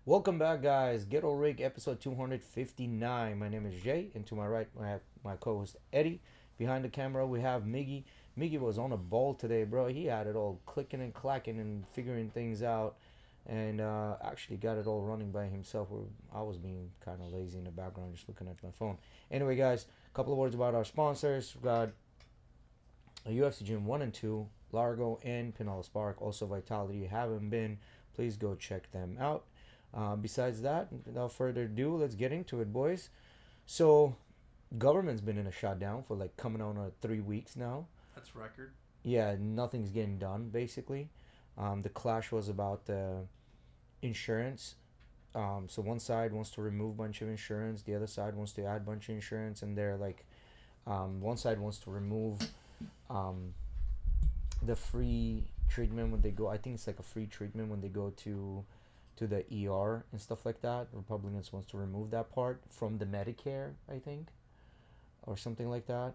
Welcome back, guys. Ghetto Rig episode 259. My name is Jay, and to my right, I have my co host Eddy. Behind the camera, we have Miggy. Miggy was on a ball today, bro. He had it all clicking and clacking and figuring things out, and actually got it all running by himself. I was being kind of lazy in the background, just looking at my phone. Anyway, guys, a couple of words about our sponsors. We've got a UFC Gym 1 and 2, Largo and Pinellas Park. Also, Vitality. You haven't been, please go check them out. Besides that, without further ado, let's get into it, boys. So, government's been in a shutdown for like coming on 3 weeks now. That's record. Yeah, nothing's getting done basically. The clash was about insurance. So one side wants to remove a bunch of insurance, the other side wants to add a bunch of insurance, and they're like, one side wants to remove um, the free treatment when they go. I think it's like a free treatment when they go to the ER and stuff like that. Republicans wants to remove that part from the Medicare, I think, or something like that.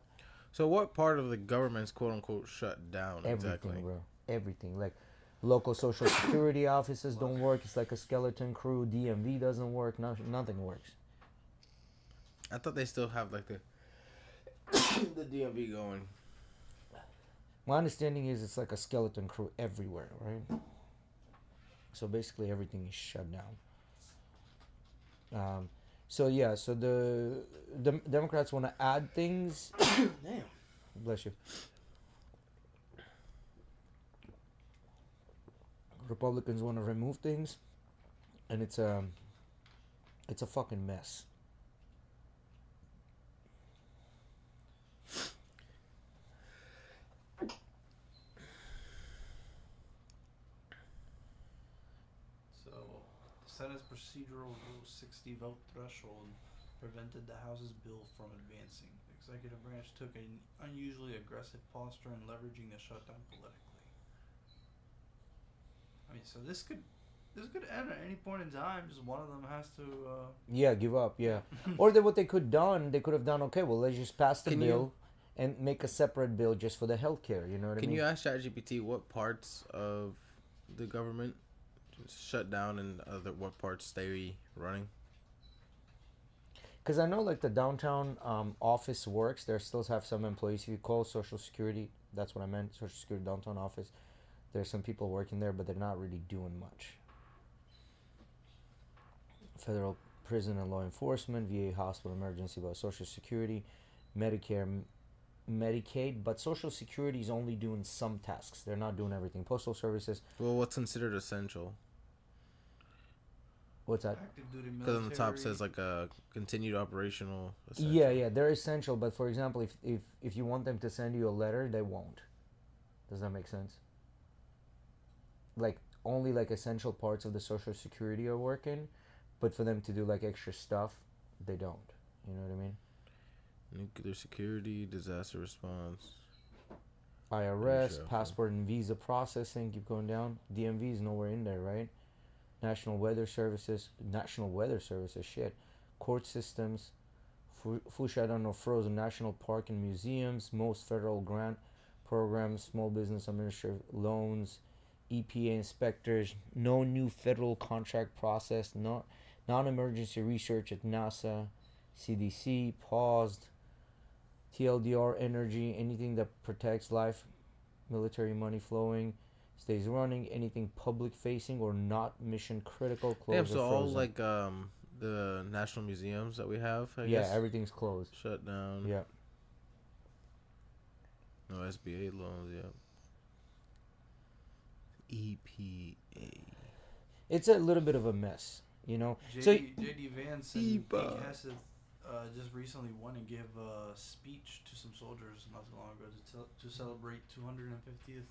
So what part of the government's quote unquote shut down Everything, exactly? bro. Everything. Like local social security offices don't work. It's like a skeleton crew. DMV doesn't work. Nothing works. I thought they still have like the the DMV going. My understanding is it's like a skeleton crew everywhere, right? So basically everything is shut down. So yeah, so the Democrats want to add things. Damn. Bless you. Republicans want to remove things, and it's a fucking mess. So, the Senate's procedural Rule 60 vote threshold prevented the House's bill from advancing. The executive branch took an unusually aggressive posture in leveraging the shutdown politically. I mean, so this could end at any point in time. Just one of them has to. Yeah, give up. Yeah, or what they could have done. Okay, well, let's just pass the Can bill and make a separate bill just for the healthcare. You know what I Can mean? you ask ChatGPT what parts of the government shut down and what parts stay running? Because I know like the downtown office works. There still have some employees. If you call Social Security, that's what I meant. Social Security downtown office. There's some people working there, but they're not really doing much. Federal prison and law enforcement, VA hospital emergency, but Social Security, Medicare, Medicaid, but Social Security is only doing some tasks. They're not doing everything. Postal services. Well, what's considered essential? What's that? Active duty Because military. on the top says like a continued operational. Essential. Yeah, they're essential. But for example, if you want them to send you a letter, they won't. Does that make sense? Like only like essential parts of the Social Security are working, but for them to do like extra stuff, they don't. You know what I mean? Nuclear security, disaster response. IRS, Sure, passport and visa processing, keep going down. DMV is nowhere in there, right? National Weather Services, shit. Court systems, Fush, I don't know, frozen national park and museums, most federal grant programs, small business administrative loans, EPA inspectors, no new federal contract process, non-emergency research at NASA, CDC, paused, TLDR energy, anything that protects life, military money flowing, stays running, anything public facing or not mission critical, Damn. closed So or all frozen. like the national museums that we have, I Yeah, guess, everything's closed. shut down. Yeah. No SBA loans. Yep. EPA. It's a little bit of a mess, you know. JD Vance and Pete Eba. Hesse just recently went and gave a speech to some soldiers not too long ago to celebrate 250th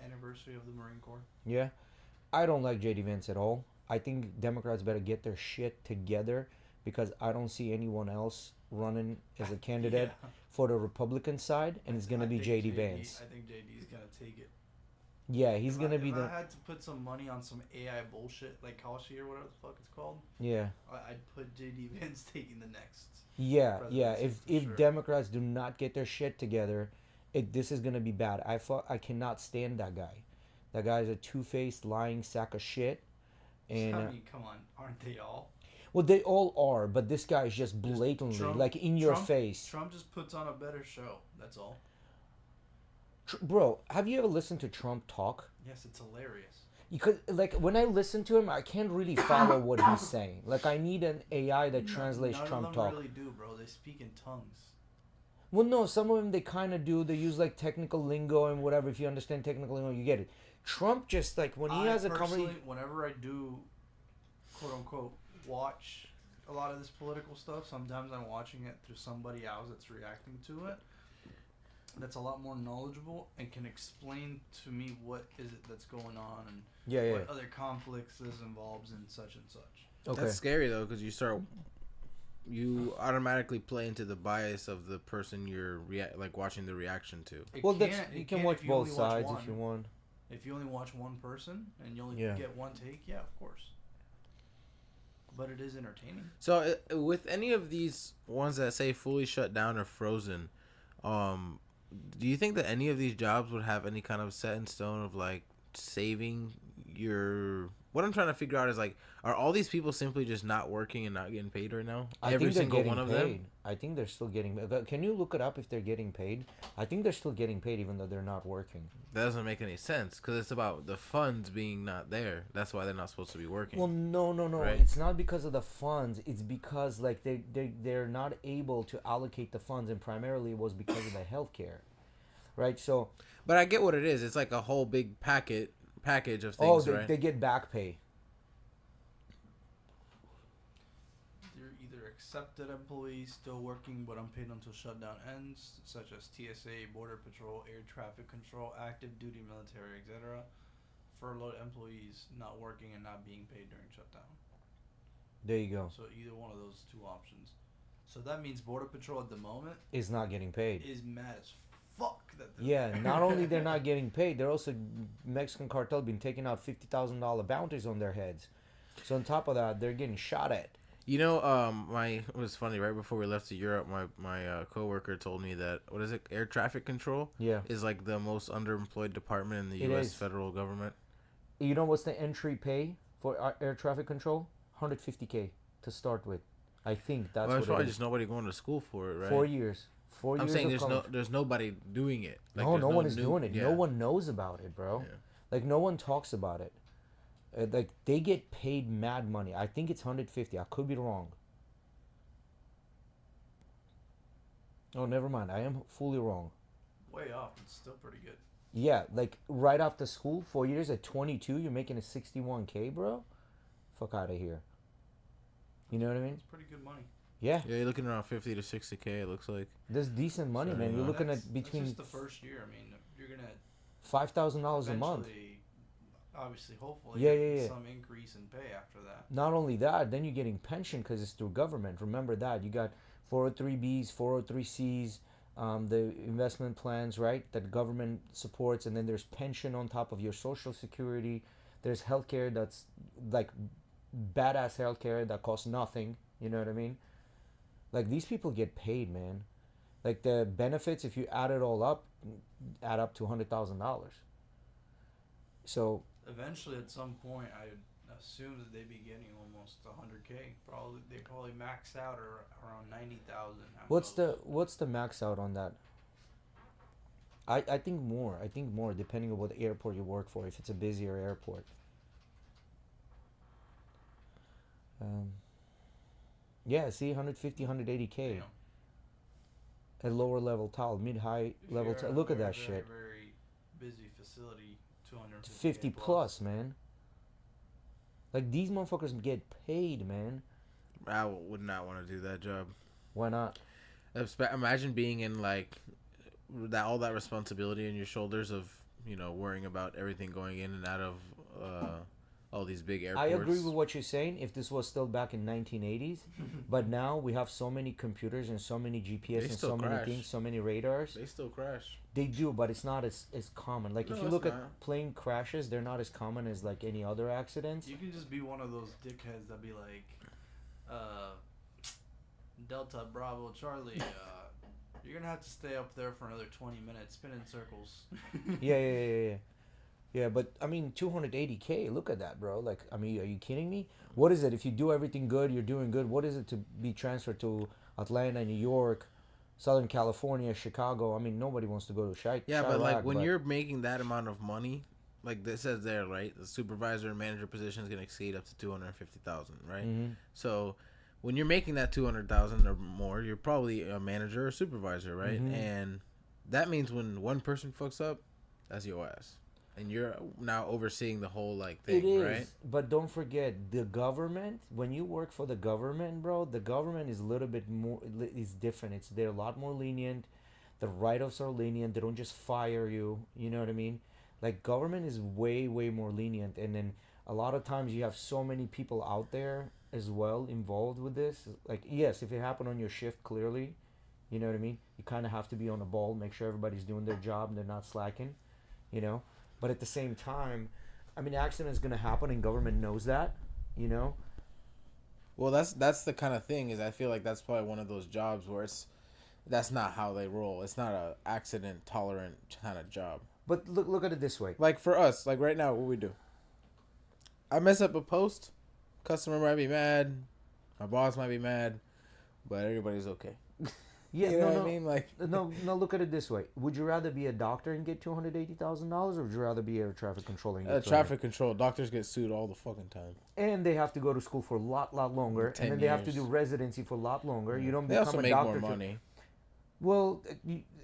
anniversary of the Marine Corps. Yeah, I don't like JD Vance at all. I think Democrats better get their shit together because I don't see anyone else running as a candidate Yeah. for the Republican side, and it's gonna I be think JD Vance. I think JD's gonna take it. Yeah, he's gonna be If the. I had to put some money on some AI bullshit like Kashi or whatever the fuck it's called, Yeah, I'd put JD Vance taking the next. yeah. Presidency If for if sure. Democrats do not get their shit together, this is gonna be bad. I cannot stand that guy. That guy's a two-faced, lying sack of shit. And I mean, come on, aren't they all? well, they all are, but this guy is just blatantly Trump- like in your Trump- face. Trump just puts on a better show. That's all. Bro, have you ever listened to Trump talk? Yes, it's hilarious. Because like when I listen to him, I can't really follow what he's saying. Like I need an AI that translates None Trump of them talk. really do, bro. They speak in tongues. Well, no, some of them they kind of do. They use like technical lingo and whatever. If you understand technical lingo, you get it. Trump just like when he has a conversation. Whenever I do, quote unquote, watch a lot of this political stuff, sometimes I'm watching it through somebody else that's reacting to it. That's a lot more knowledgeable and can explain to me what is it that's going on and what other conflicts this involves and such and such. Okay. That's scary though, because you automatically play into the bias of the person you're watching the reaction to. You can watch both sides if you want. If you only watch one person and you only get one take, yeah, of course. But it is entertaining. So with any of these ones that say fully shut down or frozen, do you think that any of these jobs would have any kind of set in stone of like saving your... What I'm trying to figure out is like, are all these people simply just not working and not getting paid right now? Every single one of them? I think they're still getting... Can you look it up if they're getting paid? I think they're still getting paid even though they're not working. That doesn't make any sense because it's about the funds being not there. That's why they're not supposed to be working. Well, no. Right? It's not because of the funds. It's because like they're not able to allocate the funds, and primarily it was because of the healthcare, right? So... But I get what it is. It's like a whole big package of things, right? They get back pay. They're either accepted employees still working but unpaid until shutdown ends, such as TSA, Border Patrol, Air Traffic Control, active duty military, etc. Furloughed employees not working and not being paid during shutdown. There you go. So either one of those two options. So that means Border Patrol at the moment Is not getting paid. is mad as fuck. Not only they're not getting paid, they're also Mexican cartel been taking out $50,000 bounties on their heads. So on top of that, they're getting shot at. You know, it was funny. Right before we left to Europe, my coworker told me that air traffic control is like the most underemployed department in the U.S. federal government. You know what's the entry pay for air traffic control? $150K to start with. I think that's Well, what probably it is. just nobody going to school for it, right? 4 years. 4 years. I'm saying there's nobody doing it. Like, no one is doing it. Yeah. No one knows about it, bro. Yeah. Like no one talks about it. Like they get paid mad money. I think it's 150. I could be wrong. Oh, never mind. I am fully wrong. Way off. It's still pretty good. Yeah, like right after school, 4 years at 22, you're making a 61K, bro. Fuck out of here. You know what I mean? It's pretty good money. Yeah. Yeah, you're looking around 50 to 60K. It looks like. That's decent money, So, man. You're looking That's at between just the first year. I mean, you're gonna $5,000 a month. Obviously, hopefully, Yeah. some increase in pay after that. Not only that, then you're getting pension because it's through government. Remember that. You got 403Bs, 403Cs, the investment plans, right, that government supports, and then there's pension on top of your Social Security. There's healthcare that's like badass healthcare that costs nothing. You know what I mean? Like these people get paid, man. Like the benefits, if you add it all up, add up to $100,000. So Eventually, at some point, I would assume that they'd be getting almost 100K. They probably max out around 90,000. what's the max out on that? I think more. I think more depending on what airport you work for. If it's a busier airport. Yeah, see, 150, 180K. Damn. At lower level tile, mid-high level tile. Look at that shit. Very busy facility, 250 50 plus, man. Like these motherfuckers get paid, man. I would not want to do that job. Why not? Imagine being in like all that responsibility on your shoulders of worrying about everything going in and out of all these big airports. I agree with what you're saying. If this was still back in 1980s, but now we have so many computers and so many GPS and so many things, so many radars. They still crash. They do, but it's not as common. Like if you look at plane crashes, they're not as common as like any other accidents. You can just be one of those dickheads that be like, Delta Bravo Charlie, you're gonna have to stay up there for another 20 minutes, spin in circles. Yeah. Yeah, but I mean, 280K. Look at that, bro. Like, I mean, are you kidding me? What is it if you do everything good? You're doing good. What is it to be transferred to Atlanta, New York, Southern California, Chicago? I mean, nobody wants to go to Yeah, but like Chirac, when but you're making that amount of money, like it says there, right? The supervisor and manager position is gonna exceed up to 250,000, right? Mhm. So when you're making that 200,000 or more, you're probably a manager or supervisor, right? Mhm. And that means when one person fucks up, that's your ass, and you're now overseeing the whole like it thing, is. right? But don't forget the government. When you work for the government, bro, the government is a little bit more. Is different. They're a lot more lenient. The write-offs are lenient. They don't just fire you. You know what I mean? Like government is way more lenient, and then a lot of times you have so many people out there as well involved with this. Like yes, if it happened on your shift, clearly, you know what I mean. You kind of have to be on the ball, make sure everybody's doing their job and they're not slacking, you know. But at the same time, I mean, accident is gonna happen, and government knows that, you know. Well, that's the kind of thing is I feel like that's probably one of those jobs where that's not how they roll. It's not a accident tolerant kind of job. But look at it this way. Like for us, like right now, what we do. I mess up a post, customer might be mad, my boss might be mad, but everybody's okay. Yeah, You know no, what I mean? Like no. Look at it this way. Would you rather be a doctor and get $280,000, or would you rather be air traffic controller and get traffic control. Doctors get sued all the fucking time. And they have to go to school for a lot longer, 10 and then they have to years. do residency for a lot longer. You don't They become also a make doctor. more money. Well,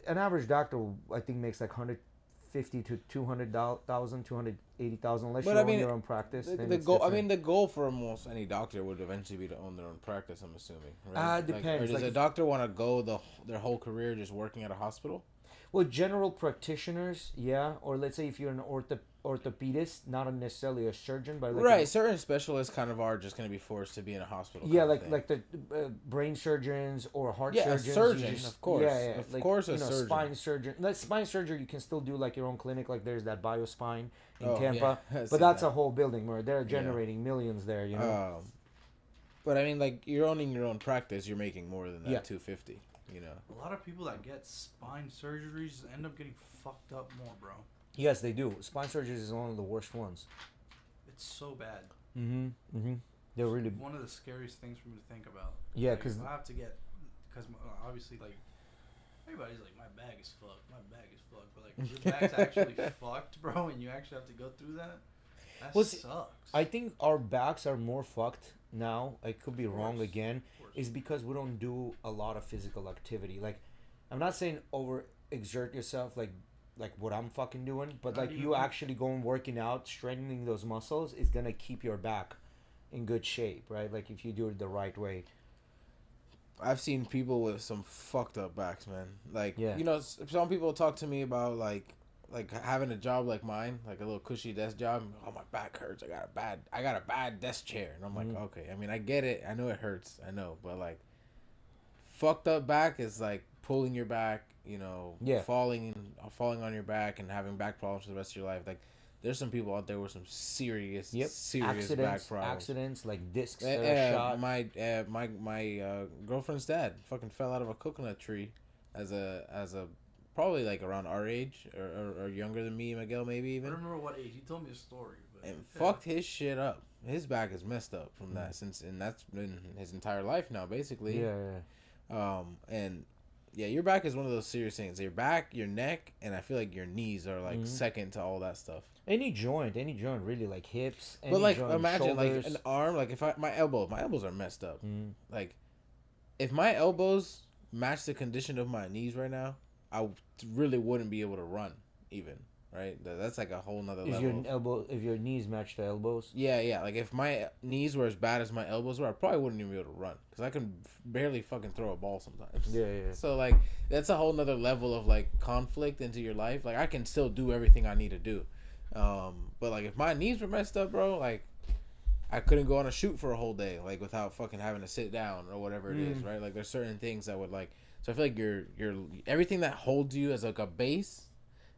an average doctor, I think, makes like 150 to 200,000, 280,000, unless But you I own mean, your own practice. The then goal. it's I different. mean, the goal for almost any doctor would eventually be to own their own practice. I'm assuming. Right? Depends. Like, or does Like a if- doctor want to go their whole career just working at a hospital? Well, general practitioners, yeah, or let's say if you're an orthopedist, not necessarily a surgeon, but like Right. Certain specialists kind of are just going to be forced to be in a hospital. yeah, kind of thing. like the brain surgeons or heart Yeah, a surgeons. surgeon, you just- of course. Yeah, yeah, Of like, course a you know, surgeon. spine surgeon. Like spine surgery, you can still do like your own clinic. Like there's that BioSpine in Oh, Tampa, yeah, I've but seen that's that. a whole building where they're generating millions there. You know. But I mean, like you're owning your own practice, you're making more than that Yeah. 250. You know. A lot of people that get spine surgeries end up getting fucked up more, bro. Yes, they do. Spine surgery is one of the worst ones. It's so bad. They're really One of the scariest things for me to think about. yeah, Like, because if I have to get, because obviously like everybody's like my bag is fucked, my bag is fucked, but like if your bag's actually fucked, bro, and you actually have to go through that. That Well, see, sucks. I think our backs are more fucked now. I could be wrong course. again. Of course. Is because we don't do a lot of physical activity. Like, I'm not saying over exert yourself like what I'm fucking doing, but Not like even you me. actually going working out, strengthening those muscles is gonna keep your back in good shape, right? Like if you do it the right way. I've seen people with some fucked up backs, man. Like, Yeah. you know, some people talk to me about like having a job like mine, like a little cushy desk job. Oh, my back hurts. I got a bad desk chair, and I'm like, okay. I mean, I get it. I know it hurts. I know, but like, fucked up back is like pulling your back. You know, Yeah. falling on your back and having back problems for the rest of your life. Like, there's some people out there with some serious back problems. Accidents like discs that are shot. My girlfriend's dad fucking fell out of a coconut tree as a probably like around our age or younger than me, Miguel, maybe I even, don't remember what age. He told me a story, but and fucked his shit up. His back is messed up from that and that's been his entire life now, basically. Yeah. And yeah, your back is one of those serious things. Your back, your neck, and I feel like your knees are like second to all that stuff. Any joint, really, like hips. But like, joint, imagine shoulders. like an arm. Like if my elbows are messed up. Mm. Like, if my elbows match the condition of my knees right now, I really wouldn't be able to run even. Right? That's like a whole nother level. If your knees match the elbows. Yeah. Like if my knees were as bad as my elbows were, I probably wouldn't even be able to run because I can barely fucking throw a ball sometimes. Yeah. So like that's a whole nother level of like conflict into your life. Like I can still do everything I need to do, but like if my knees were messed up, bro, like I couldn't go on a shoot for a whole day like without fucking having to sit down or whatever it is, right? Like there's certain things that would like. So I feel like your everything that holds you as like a base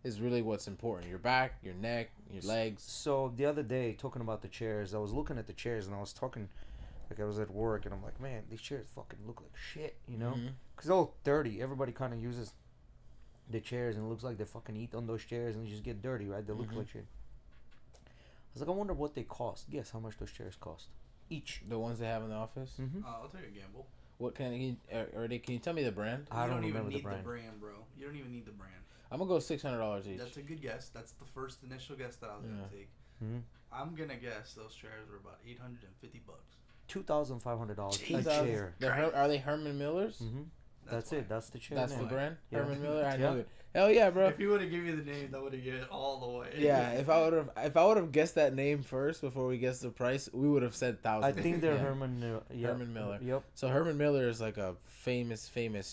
is really what's important. Your back, your neck, your legs. So the other day, talking about the chairs, I was looking at the chairs and I was talking, like I was at work and I'm like, man, these chairs fucking look like shit, you know? Because they're all dirty. Everybody kind of uses the chairs and it looks like they fucking eat on those chairs and they just get dirty, right? They look like shit. was like, I wonder what they cost. Guess how much those chairs cost each. The ones they have in the office. Mm-hmm. I'll take a gamble. What can you can you tell me the brand? I don't even remember need the brand. bro. You don't even need the brand. I'm gonna go $600 each. That's a good guess. That's the first initial guess that I was gonna take. Mm-hmm. I'm gonna guess those chairs were about $850. $2,500 a chair. Are they Herman Millers? Mm-hmm. That's it. That's the chair. That's name. the brand. Yeah. Herman Miller. I Yeah. knew it. Hell yeah, bro. If you would have given me the name, that would have get all the way. Yeah, if I would have guessed that name first before we guessed the price, we would have said thousands. I think they're Yeah. Herman. Herman Miller. Yep. So Herman Miller is like a famous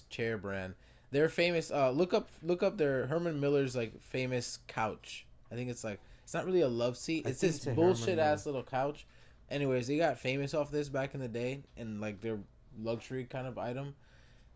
chair brand. They're famous. Look up their Herman Miller's like famous couch. I think it's not really a love seat. It's this bullshit ass little couch. Anyways, they got famous off this back in the day, and like their luxury kind of item.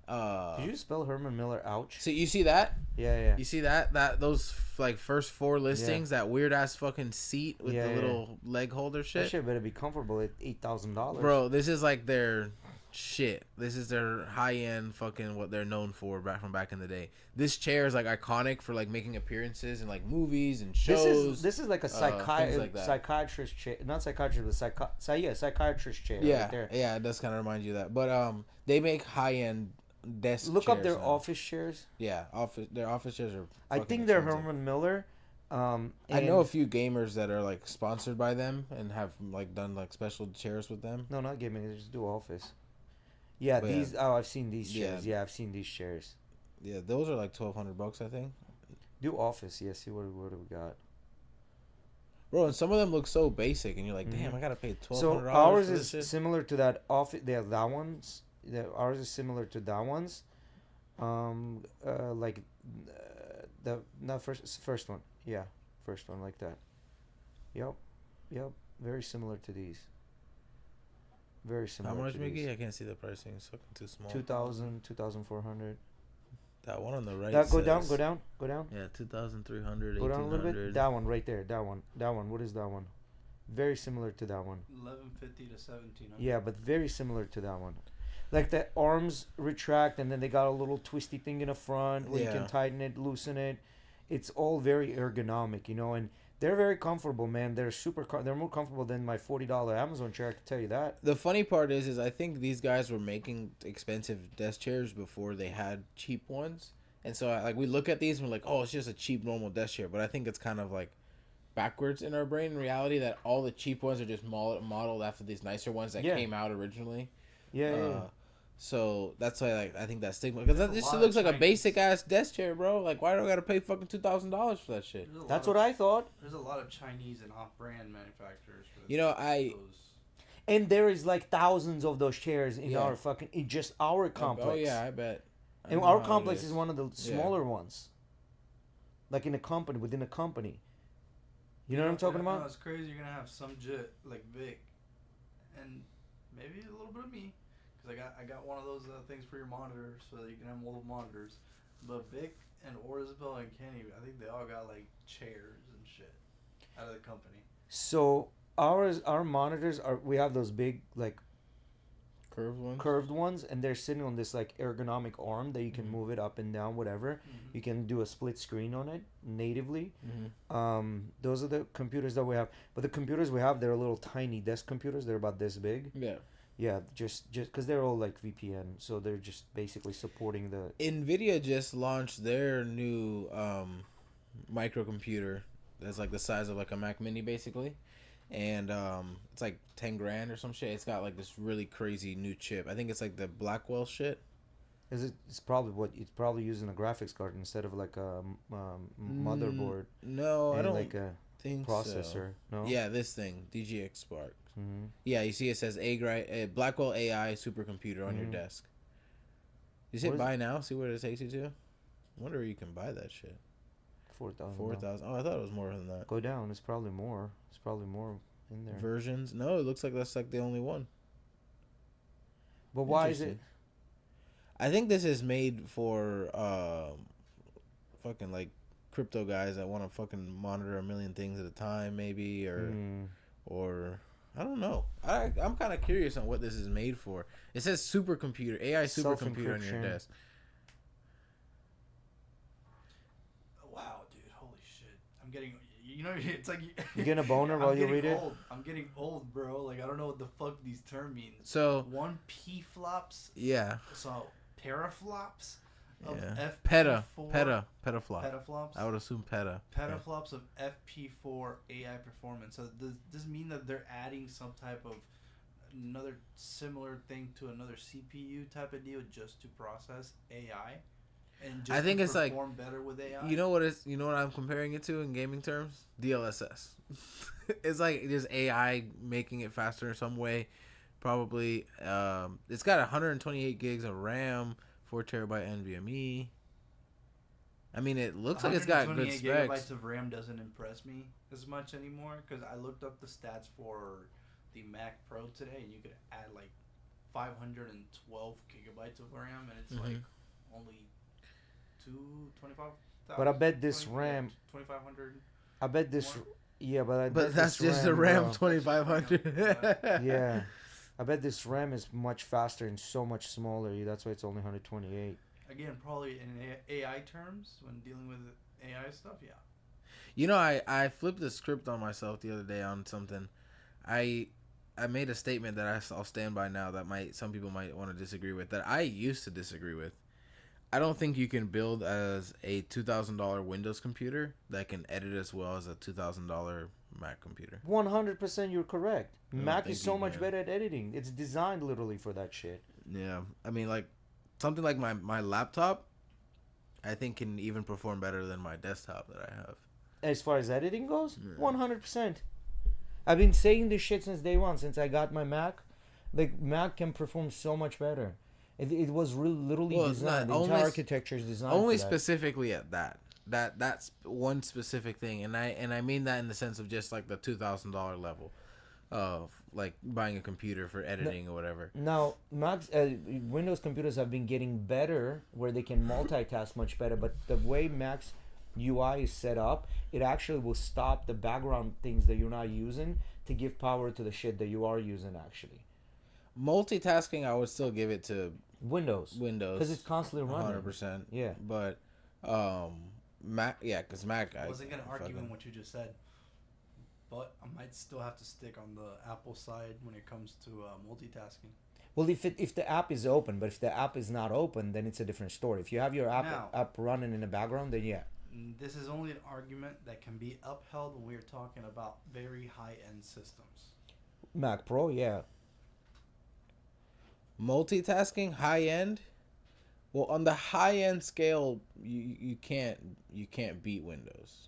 Did you spell Herman Miller? Ouch. So you see that? Yeah. You see that those like first 4 listings, that weird ass fucking seat with the little leg holder shit. That shit better be comfortable at $8,000. Bro, this is like their shit. This is their high end fucking what they're known for back in the day. This chair is like iconic for like making appearances in like movies and shows. This is like a psychiatrist chair, not psychiatrist, but psychiatrist chair. Yeah, right there. yeah, it does kind of remind you of that. But they make high end desk. Look chairs up their now. office chairs. Yeah, their office chairs are. I think they're Herman Miller. I know a few gamers that are like sponsored by them and have like done like special chairs with them. No, not gaming. They just do office. Yeah, But these. Oh, I've seen these Yeah. chairs. Yeah, I've seen these chairs. Yeah, those are like $1,200, I think. Do office. Yeah, see what do we got. Bro, and some of them look so basic, and you're like, damn, I gotta pay $1,200. So ours is similar to that office. Yeah, that one's. Ours is similar to that one's. Like the not first one. Yeah, first one like that. Yep. Very similar to these. Very similar. How much, to Miggy? these. I can't see the pricing. It's fucking too small. 2,000, 2,400. That one on the right. Go down. Yeah, 2,300. Go down a little bit. That one right there. That one. What is that one? Very similar to that one. 1150 to 1700. Yeah, but very similar to that one. Like the arms retract, and then they got a little twisty thing in the front where you can tighten it, loosen it. It's all very ergonomic, and they're very comfortable, man. They're they're more comfortable than my $40 Amazon chair. I can tell you that. The funny part is I think these guys were making expensive desk chairs before they had cheap ones, and so like we look at these and we're like, oh, it's just a cheap normal desk chair. But I think it's kind of like backwards in our brain in reality that all the cheap ones are just modeled after these nicer ones that came out originally. Yeah. So that's why I think that stigma, because that just looks like a basic ass desk chair, bro. Like, why do I gotta pay fucking $2,000 for that shit? That's what I thought. There's a lot of Chinese and off-brand manufacturers. And there is like thousands of those chairs in our in just our complex. Oh yeah, I bet. And our complex is one of the smaller ones. Like in a company, within a company. You know what I'm talking about? No, it's crazy. You're gonna have some jit like Vic, and maybe a little bit of me. Cause I got one of those things for your monitor, so that you can have multiple monitors. But Vic and Isabel and Kenny, I think they all got like chairs and shit out of the company. So our monitors we have those big like curved ones, and they're sitting on this like ergonomic arm that you can move it up and down, whatever. You can do a split screen on it natively. Those are the computers that we have. But the computers we have, they're little tiny desk computers. They're about this big. Yeah, just because they're all like VPN, so they're just basically supporting the. NVIDIA just launched their new microcomputer that's like the size of like a Mac Mini, basically, and it's like $10,000 or some shit. It's got like this really crazy new chip. I think it's like the Blackwell shit. It's probably using a graphics card instead of like a motherboard. No, I don't like a think processor. So. No. Yeah, this thing, DGX Spark. Mm-hmm. Yeah, you see it says Blackwell AI supercomputer on your desk. You say buy now, see where it takes you to? I wonder where you can buy that shit. 4,000. 4,000. Oh, I thought it was more than that. Go down. It's probably more. It's probably more in there. Versions? No, it looks like that's like the only one. But why is it? I think this is made for fucking like crypto guys that want to fucking monitor a million things at a time, maybe, or I don't know. I'm kind of curious on what this is made for. It says supercomputer, AI supercomputer on your desk. Wow, dude, holy shit! I'm getting You know, it's like You getting a boner while you read it? I'm getting old, bro. Like I don't know what the fuck these terms mean. So 1 P flops. yeah. So teraflops of Yeah. FP4. Petaflop. Petaflops. I would assume peta. Petaflops of FP4 AI performance. So does this mean that they're adding some type of another similar thing to another CPU type of deal just to process AI? And just I think to it's like perform better with AI. You know what I'm comparing it to in gaming terms? DLSS. It's like just AI making it faster in some way. Probably it's got 128 gigs of RAM, 4 terabyte NVMe. I mean, it looks like it's got good specs. 128 gigabytes of RAM doesn't impress me as much anymore because I looked up the stats for the Mac Pro today, and you could add like 512 gigabytes of RAM, and it's like only 25,000. But I bet this RAM. 2,500. I bet this. More? Yeah, but I But bet that's this just the RAM bro. 2500. Yeah, I bet this RAM is much faster and so much smaller. That's why it's only 128. Again, probably in AI terms, when dealing with AI stuff, yeah. You know, I flipped the script on myself the other day on something. I made a statement that I'll stand by now that some people might want to disagree with, that I used to disagree with. I don't think you can build as a $2,000 Windows computer that can edit as well as a $2,000 Mac computer. 100% you're correct. Mac think is so you much can. better at editing. It's designed literally for that shit. Yeah, I mean, like something like my laptop, I think can even perform better than my desktop that I have. As far as editing goes, Yeah. 100%. I've been saying this shit since day one, since I got my Mac. Like, Mac can perform so much better. It was literally Well, it's designed. The not- entire only- architecture is designed Only for that. specifically at that's one specific thing, and I mean that in the sense of just like the $2,000 level of like buying a computer for editing or whatever. Now, Macs, Windows computers have been getting better where they can multitask much better, but the way Mac's UI is set up, it actually will stop the background things that you're not using to give power to the shit that you are using actually. Multitasking, I would still give it to Windows. Windows Because it's constantly running. 100%. Yeah. But Mac, yeah, because Mac. I wasn't gonna argue in what you just said, but I might still have to stick on the Apple side when it comes to multitasking. Well, if the app is open, but if the app is not open, then it's a different story. If you have your app running in the background, then yeah. This is only an argument that can be upheld when we're talking about very high-end systems. Mac Pro, yeah. Multitasking, high end. Well, on the high end scale, you can't beat Windows,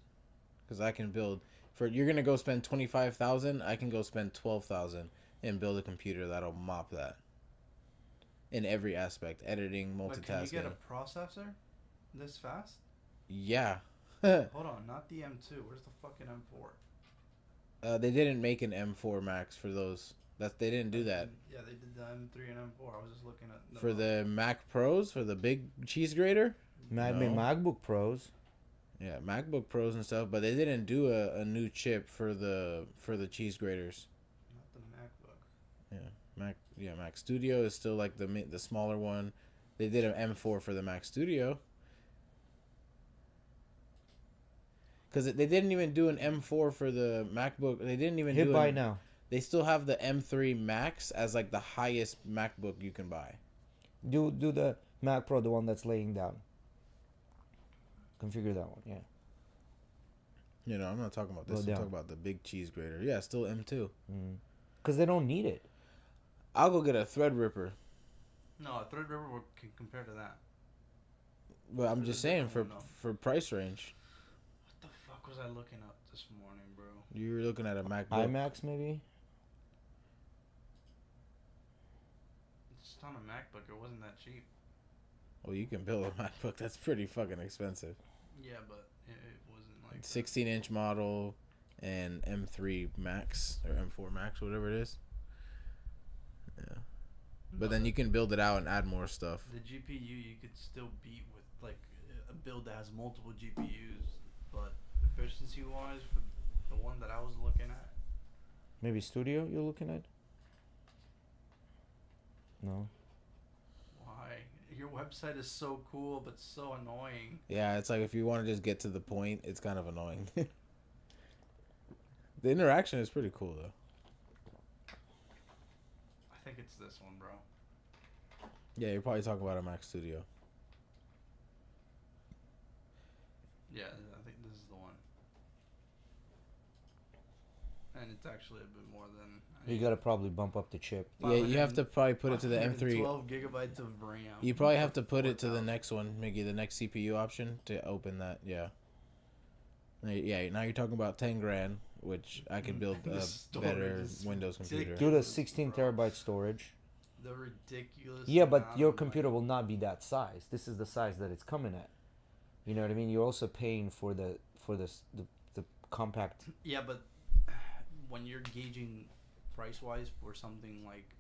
because I can build for you're gonna go spend 25,000. I can go spend 12,000 and build a computer that'll mop that in every aspect, editing, multitasking. But can you get a processor this fast? Yeah. Hold on, not the M2. Where's the fucking M4? They didn't make an M4 Max for those. They didn't do that. Yeah, they did the M3 and M4. I was just looking at For the Mac Pros, for the big cheese grater. I mean, MacBook Pros. Yeah, MacBook Pros and stuff, but they didn't do a new chip for the cheese graters. Not the MacBook. Yeah, Mac Studio is still like the smaller one. They did an M4 for the Mac Studio. Because they didn't even do an M4 for the MacBook. They didn't even Hit do buy now. They still have the M3 Max as like the highest MacBook you can buy. Do the Mac Pro, the one that's laying down. Configure that one, yeah. You know, I'm not talking about this. I'm talking about the big cheese grater. Yeah, still M2. Because they don't need it. I'll go get a Threadripper. No, a Threadripper can compare to that. But I'm just saying for price range. What the fuck was I looking up this morning, bro? You were looking at a MacBook. iMacs, maybe? It's on a MacBook. It wasn't that cheap. Well, you can build a MacBook. That's pretty fucking expensive. Yeah, but it wasn't like 16-inch model and M3 Max or M4 Max, whatever it is. Yeah. But then you can build it out and add more stuff. The GPU you could still beat with like a build that has multiple GPUs, but efficiency wise, for the one that I was looking at, Maybe Studio you're looking at? No. why? Your website is so cool but so annoying. Yeah, it's like if you want to just get to the point, it's kind of annoying. The interaction is pretty cool though. I think it's this one, bro. Yeah, you're probably talking about a Mac Studio. Yeah, I think this is the one. And it's actually a bit more than. You gotta probably bump up the chip. Yeah, you have to probably put it to the M3. 12 gigabytes of RAM. You probably have to put it to the next one, Miggy, the next CPU option to open that. Yeah. Yeah, now you're talking about 10 grand, which I could build a better Windows computer. Do the 16 terabyte storage. The ridiculous. Yeah, but your computer will not be that size. This is the size that it's coming at. You know what I mean? You're also paying for the compact. Yeah, but when you're gauging price wise for something like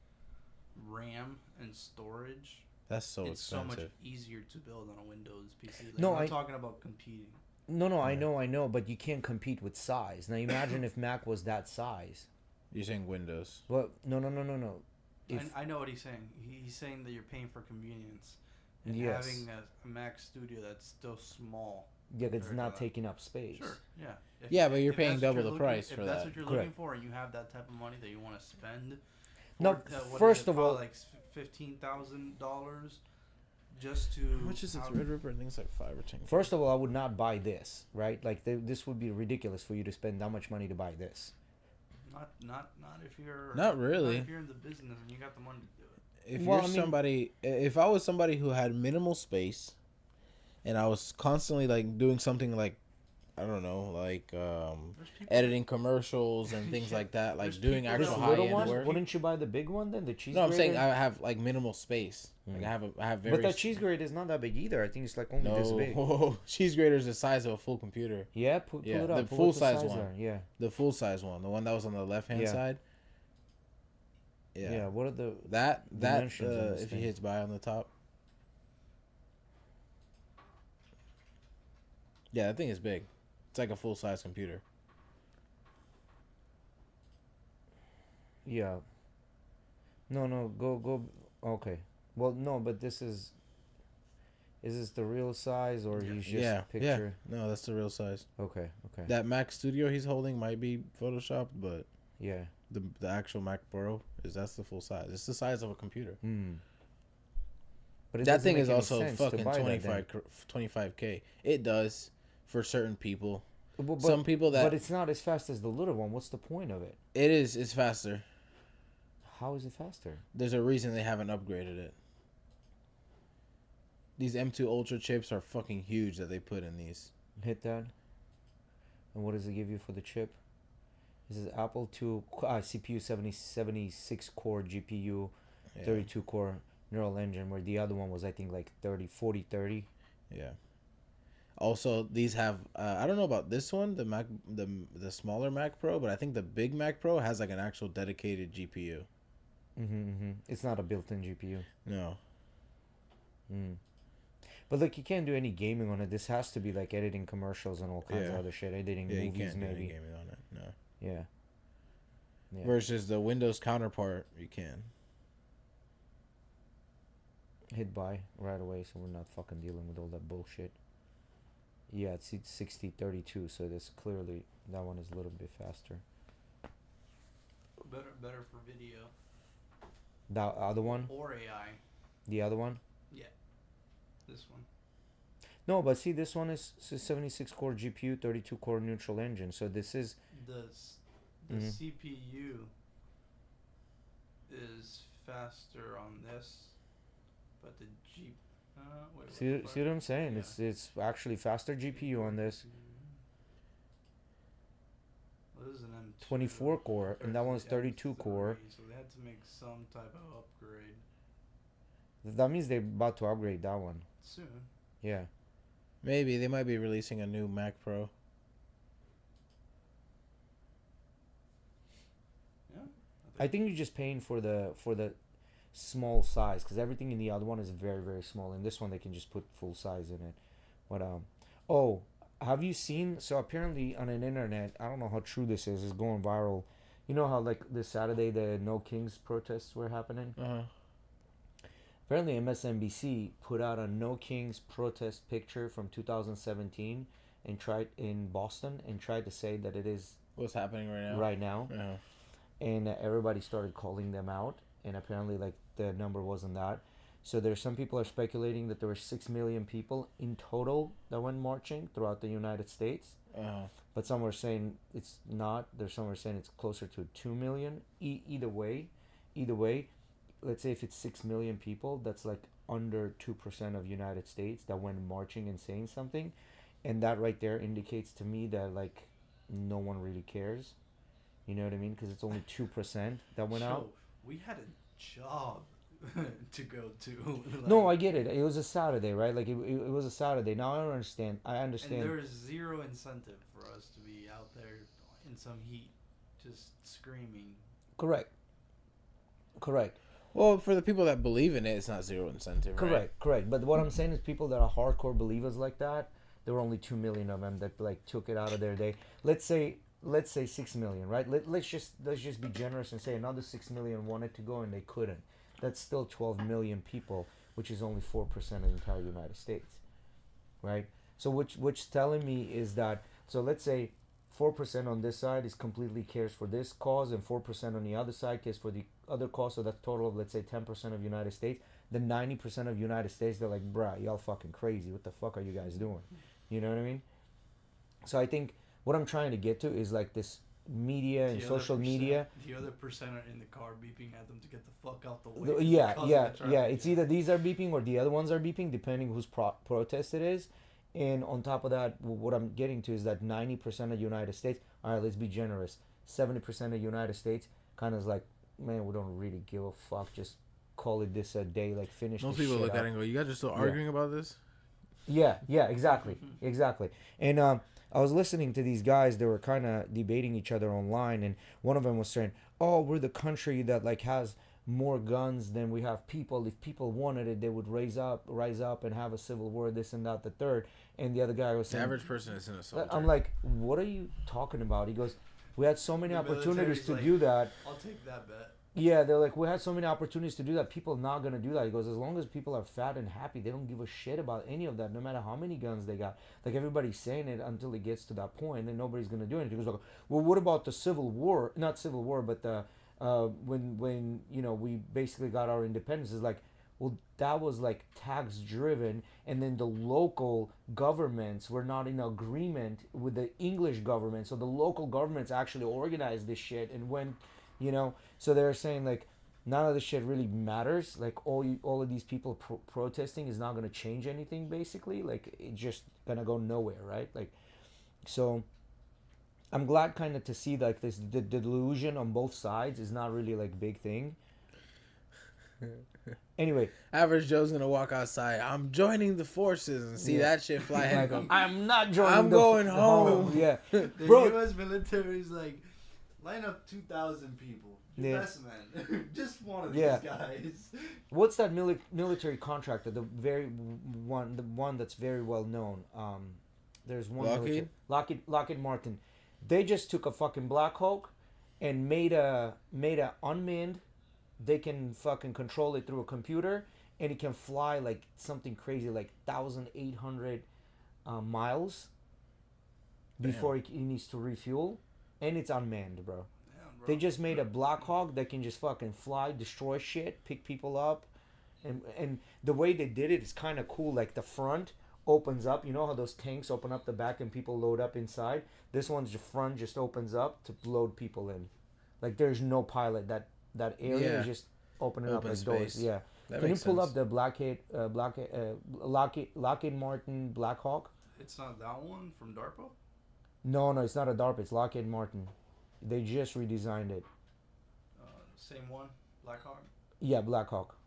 RAM and storage, that's so it's expensive. So much easier to build on a Windows PC. Like, No, I'm talking about competing. No, I know, but you can't compete with size. Now imagine if Mac was that size. You're saying Windows? Well, no. I know what he's saying. He's saying that you're paying for convenience and yes. having a Mac Studio that's still small. Yeah, it's not taking up space. Sure, yeah. Yeah, but you're paying double the price for that. If that's what you're looking for, and you have that type of money that you want to spend. No, first of all, like $15,000 just to. How much is this Red Ripper? I think it's like 5 or 10. First of all, I would not buy this, right? Like this would be ridiculous for you to spend that much money to buy this. Not if you're. Not really. Not if you're in the business and you got the money to do it. If I was somebody who had minimal space, and I was constantly like doing something like, I don't know, like editing commercials and things like that, like doing actual high end work. Wouldn't you buy the big one then, the cheese? No, I'm grater? saying I have like minimal space. Like I have very. But that cheese grater is not that big either. I think it's like only this big. Cheese grater is the size of a full computer. Yeah, pull it up. The full size one. Yeah, the full size one, the one that was on the left hand side. Yeah. Yeah. What are the that dimensions if he hits buy on the top? Yeah, that thing is big. It's like a full size computer. Yeah. No. Go. Okay. Well, no, but this is. Is this the real size or he's just picture? Yeah. No, that's the real size. Okay. That Mac Studio he's holding might be photoshopped, but yeah, the actual Mac Pro that's the full size. It's the size of a computer. But that thing is also fucking 25K. It does for certain people. But, some people that. But it's not as fast as the little one. What's the point of it? It is. It's faster. How is it faster? There's a reason they haven't upgraded it. These M2 Ultra chips are fucking huge that they put in these. Hit that. And what does it give you for the chip? This is Apple 2 CPU 76 core GPU, 32 core neural engine, where the other one was I think like 40-30. Yeah. Also, these have I don't know about this one, the Mac, the smaller Mac Pro, but I think the big Mac Pro has like an actual dedicated GPU. It's not a built-in GPU. No. But look, you can't do any gaming on it. This has to be like editing commercials and all kinds of other shit. Editing movies, you can't maybe. do any gaming on it. No. Yeah. Versus the Windows counterpart, you can. Hit buy right away, so we're not fucking dealing with all that bullshit. Yeah, it's 60-32, so this clearly that one is a little bit faster. Better for video. The other one? Or AI. The other one? Yeah. This one. No, but see, this one is 76 core GPU, 32 core neutral engine. So this is the CPU is faster on this, but the see what I'm saying? Yeah. It's actually faster GPU on this. Well, this is an M2 24 core, and that one's 32 core. So they had to make some type of upgrade. That means they're about to upgrade that one soon. Yeah. Maybe they might be releasing a new Mac Pro. Yeah. I think you're just paying for the small size, because everything in the other one is very, very small. In this one, they can just put full size in it. But have you seen? So apparently on an internet, I don't know how true this is. It's going viral. You know how like this Saturday the No Kings protests were happening. Apparently MSNBC put out a No Kings protest picture from 2017 and tried in Boston and tried to say that it is What's happening right now? right now, Yeah. and everybody started calling them out, and apparently like the number wasn't that. So there's some people are speculating that there were 6 million people in total that went marching throughout the United States, Uh-huh. but some are saying it's not. There's some are saying it's closer to 2 million. Either way, let's say if it's 6 million people, that's like under 2% of United States that went marching and saying something, and that right there indicates to me that like no one really cares. You know what I mean? Because it's only 2% that went out. We had a job to go to. No, I get it. It was a Saturday, right? Like it was a Saturday. Now I don't understand. I understand. And there is zero incentive for us to be out there in some heat, just screaming. Correct. Well, for the people that believe in it, it's not zero incentive. Right? Correct. But what I'm saying is, people that are hardcore believers like that, there were only 2 million of them that like took it out of their day. Let's say 6 million, right? Let's just be generous and say another 6 million wanted to go and they couldn't. That's still 12 million people, which is only 4% of the entire United States, right? So which telling me is that, so let's say 4% on this side is completely cares for this cause, and 4% on the other side cares for the other cause. So that's total of, let's say, 10% of United States. Then 90% of United States, they're like, bruh, y'all fucking crazy. What the fuck are you guys doing? You know what I mean? So I think what I'm trying to get to is like this media and social media. The other percent are in the car beeping at them to get the fuck out the way. Yeah. It's either these are beeping or the other ones are beeping, depending whose protest it is. And on top of that, what I'm getting to is that 90% of United States, all right, let's be generous, 70% of United States kind of is like, man, we don't really give a fuck. Just call it this a day, like finish Most this people shit look up. at it and go, you guys are still arguing about this? Yeah, exactly. And I was listening to these guys. They were kind of debating each other online, and one of them was saying, "Oh, we're the country that like has more guns than we have people. If people wanted it, they would rise up, and have a civil war. This and that, the third." And the other guy was The saying, average person is in a soldier. "I'm like, what are you talking about?" He goes, "We had so many The opportunities to military's do that." I'll take that bet. Yeah, they're like, we had so many opportunities to do that. People not gonna do that. He goes, as long as people are fat and happy, they don't give a shit about any of that, no matter how many guns they got. Like everybody's saying it until it gets to that point, and nobody's gonna do anything. He goes, like, well, what about the Civil War? Not Civil War, but the when we basically got our independence. It's like, well, that was like tax driven, and then the local governments were not in agreement with the English government, so the local governments actually organized this shit and went. So they're saying like none of this shit really matters. Like all of these people protesting is not gonna change anything. Basically, like it's just gonna go nowhere, right? Like, so I'm glad kind of to see like this the delusion on both sides is not really like big thing. Anyway, Average Joe's gonna walk outside. I'm joining the forces and see that shit fly and go, I'm not joining. I'm going home. Yeah, The bro. U.S. military is like, line up 2,000 people. Your best man. Just one of these guys. What's that military contractor? The one that's very well known. There's one. Lockheed Martin. They just took a fucking Black Hawk and made a unmanned. They can fucking control it through a computer, and it can fly like something crazy, like 1,800 miles before it needs to refuel, and it's unmanned, bro. They just made a Black Hawk that can just fucking fly, destroy shit, pick people up, and the way they did it is kind of cool. Like the front opens up, you know how those tanks open up the back and people load up inside. This one's the front just opens up to load people in. Like there's no pilot. That area is just opening up like doors. Yeah. Can you pull up the Lockheed Martin Black Hawk? It's not that one from DARPA? No, it's not a DARPA. It's Lockheed Martin. They just redesigned it. Same one? Black Hawk? Yeah, Black Hawk.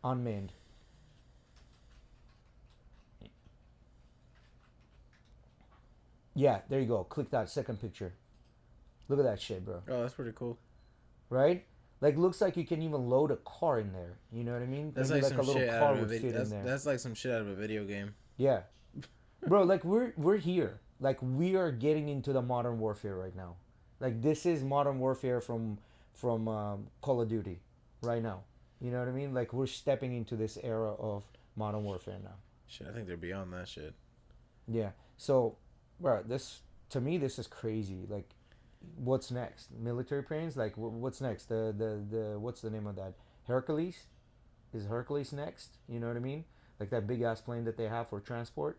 Unmanned. Yeah, there you go. Click that second picture. Look at that shit, bro. Oh, that's pretty cool. Right? Like, looks like you can even load a car in there. You know what I mean? That's maybe like some a little shit car out of would fit in there. That's like some shit out of a video game. Yeah. Bro, like, we're here. Like, we are getting into the modern warfare right now. Like, this is modern warfare from Call of Duty right now. You know what I mean? Like, we're stepping into this era of modern warfare now. Shit, I think they're beyond that shit. Yeah. So, bro, this to me, this is crazy. Like, what's next? Military planes? Like, what's next? The what's the name of that? Hercules? Is Hercules next? You know what I mean? Like that big ass plane that they have for transport.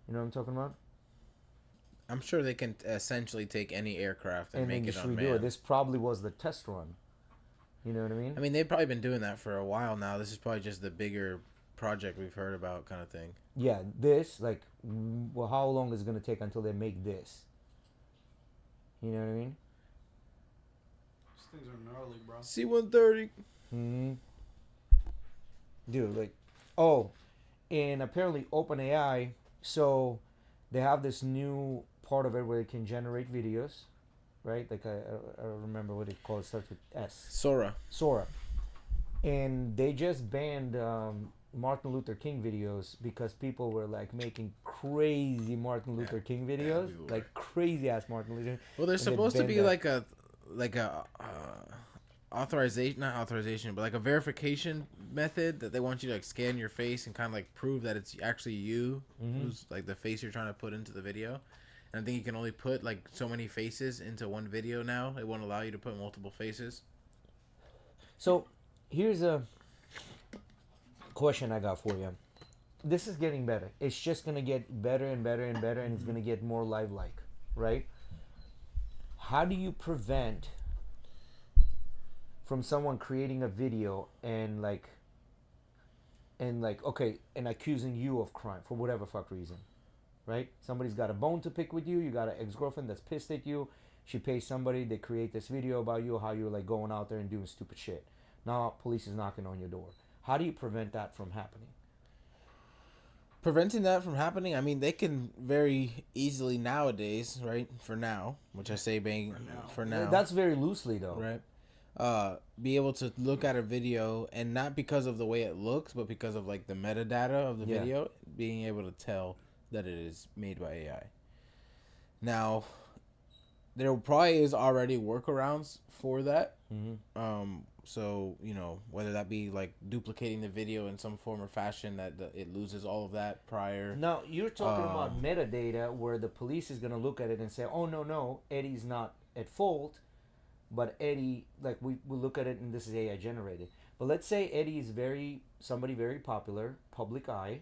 You know what I'm talking about? I'm sure they can essentially take any aircraft and And then make it just redo unmanned. it. This probably was the test run. You know what I mean? I mean, they've probably been doing that for a while now. This is probably just the bigger project we've heard about, kind of thing. Yeah, this, like, well, how long is it going to take until they make this? You know what I mean? These things are gnarly, bro. C-130. Hmm. Dude, like, oh, and apparently OpenAI, so they have this new part of it where it can generate videos, right? Like, I remember what it called. It starts with S. Sora. And they just banned Martin Luther King videos because people were like making crazy Martin Luther King videos, like crazy ass Martin Luther. Well, there's supposed to be like a authorization, not authorization, but like a verification method that they want you to like scan your face and kind of like prove that it's actually you, who's like the face you're trying to put into the video. And I think you can only put like so many faces into one video now. It won't allow you to put multiple faces. So here's a question I got for you. This is getting better. It's just gonna get better and better and better, and it's gonna get more live-like, right? How do you prevent from someone creating a video and okay, and accusing you of crime for whatever fuck reason, right? Somebody's got a bone to pick with you. You got an ex-girlfriend that's pissed at you. She pays somebody. They create this video about you, how you're like going out there and doing stupid shit. Now police is knocking on your door. How do you prevent that from happening? Preventing that from happening, I mean, they can very easily nowadays, right? For now, which I say being for now. That's very loosely though. Right. Be able to look at a video and not because of the way it looks, but because of like the metadata of the video, being able to tell that it is made by AI. Now, there probably is already workarounds for that. So, you know, whether that be like duplicating the video in some form or fashion that it loses all of that prior. Now, you're talking about metadata where the police is going to look at it and say, oh, no, Eddie's not at fault, but Eddy, like, we look at it and this is AI generated. But let's say Eddy is somebody very popular, public eye,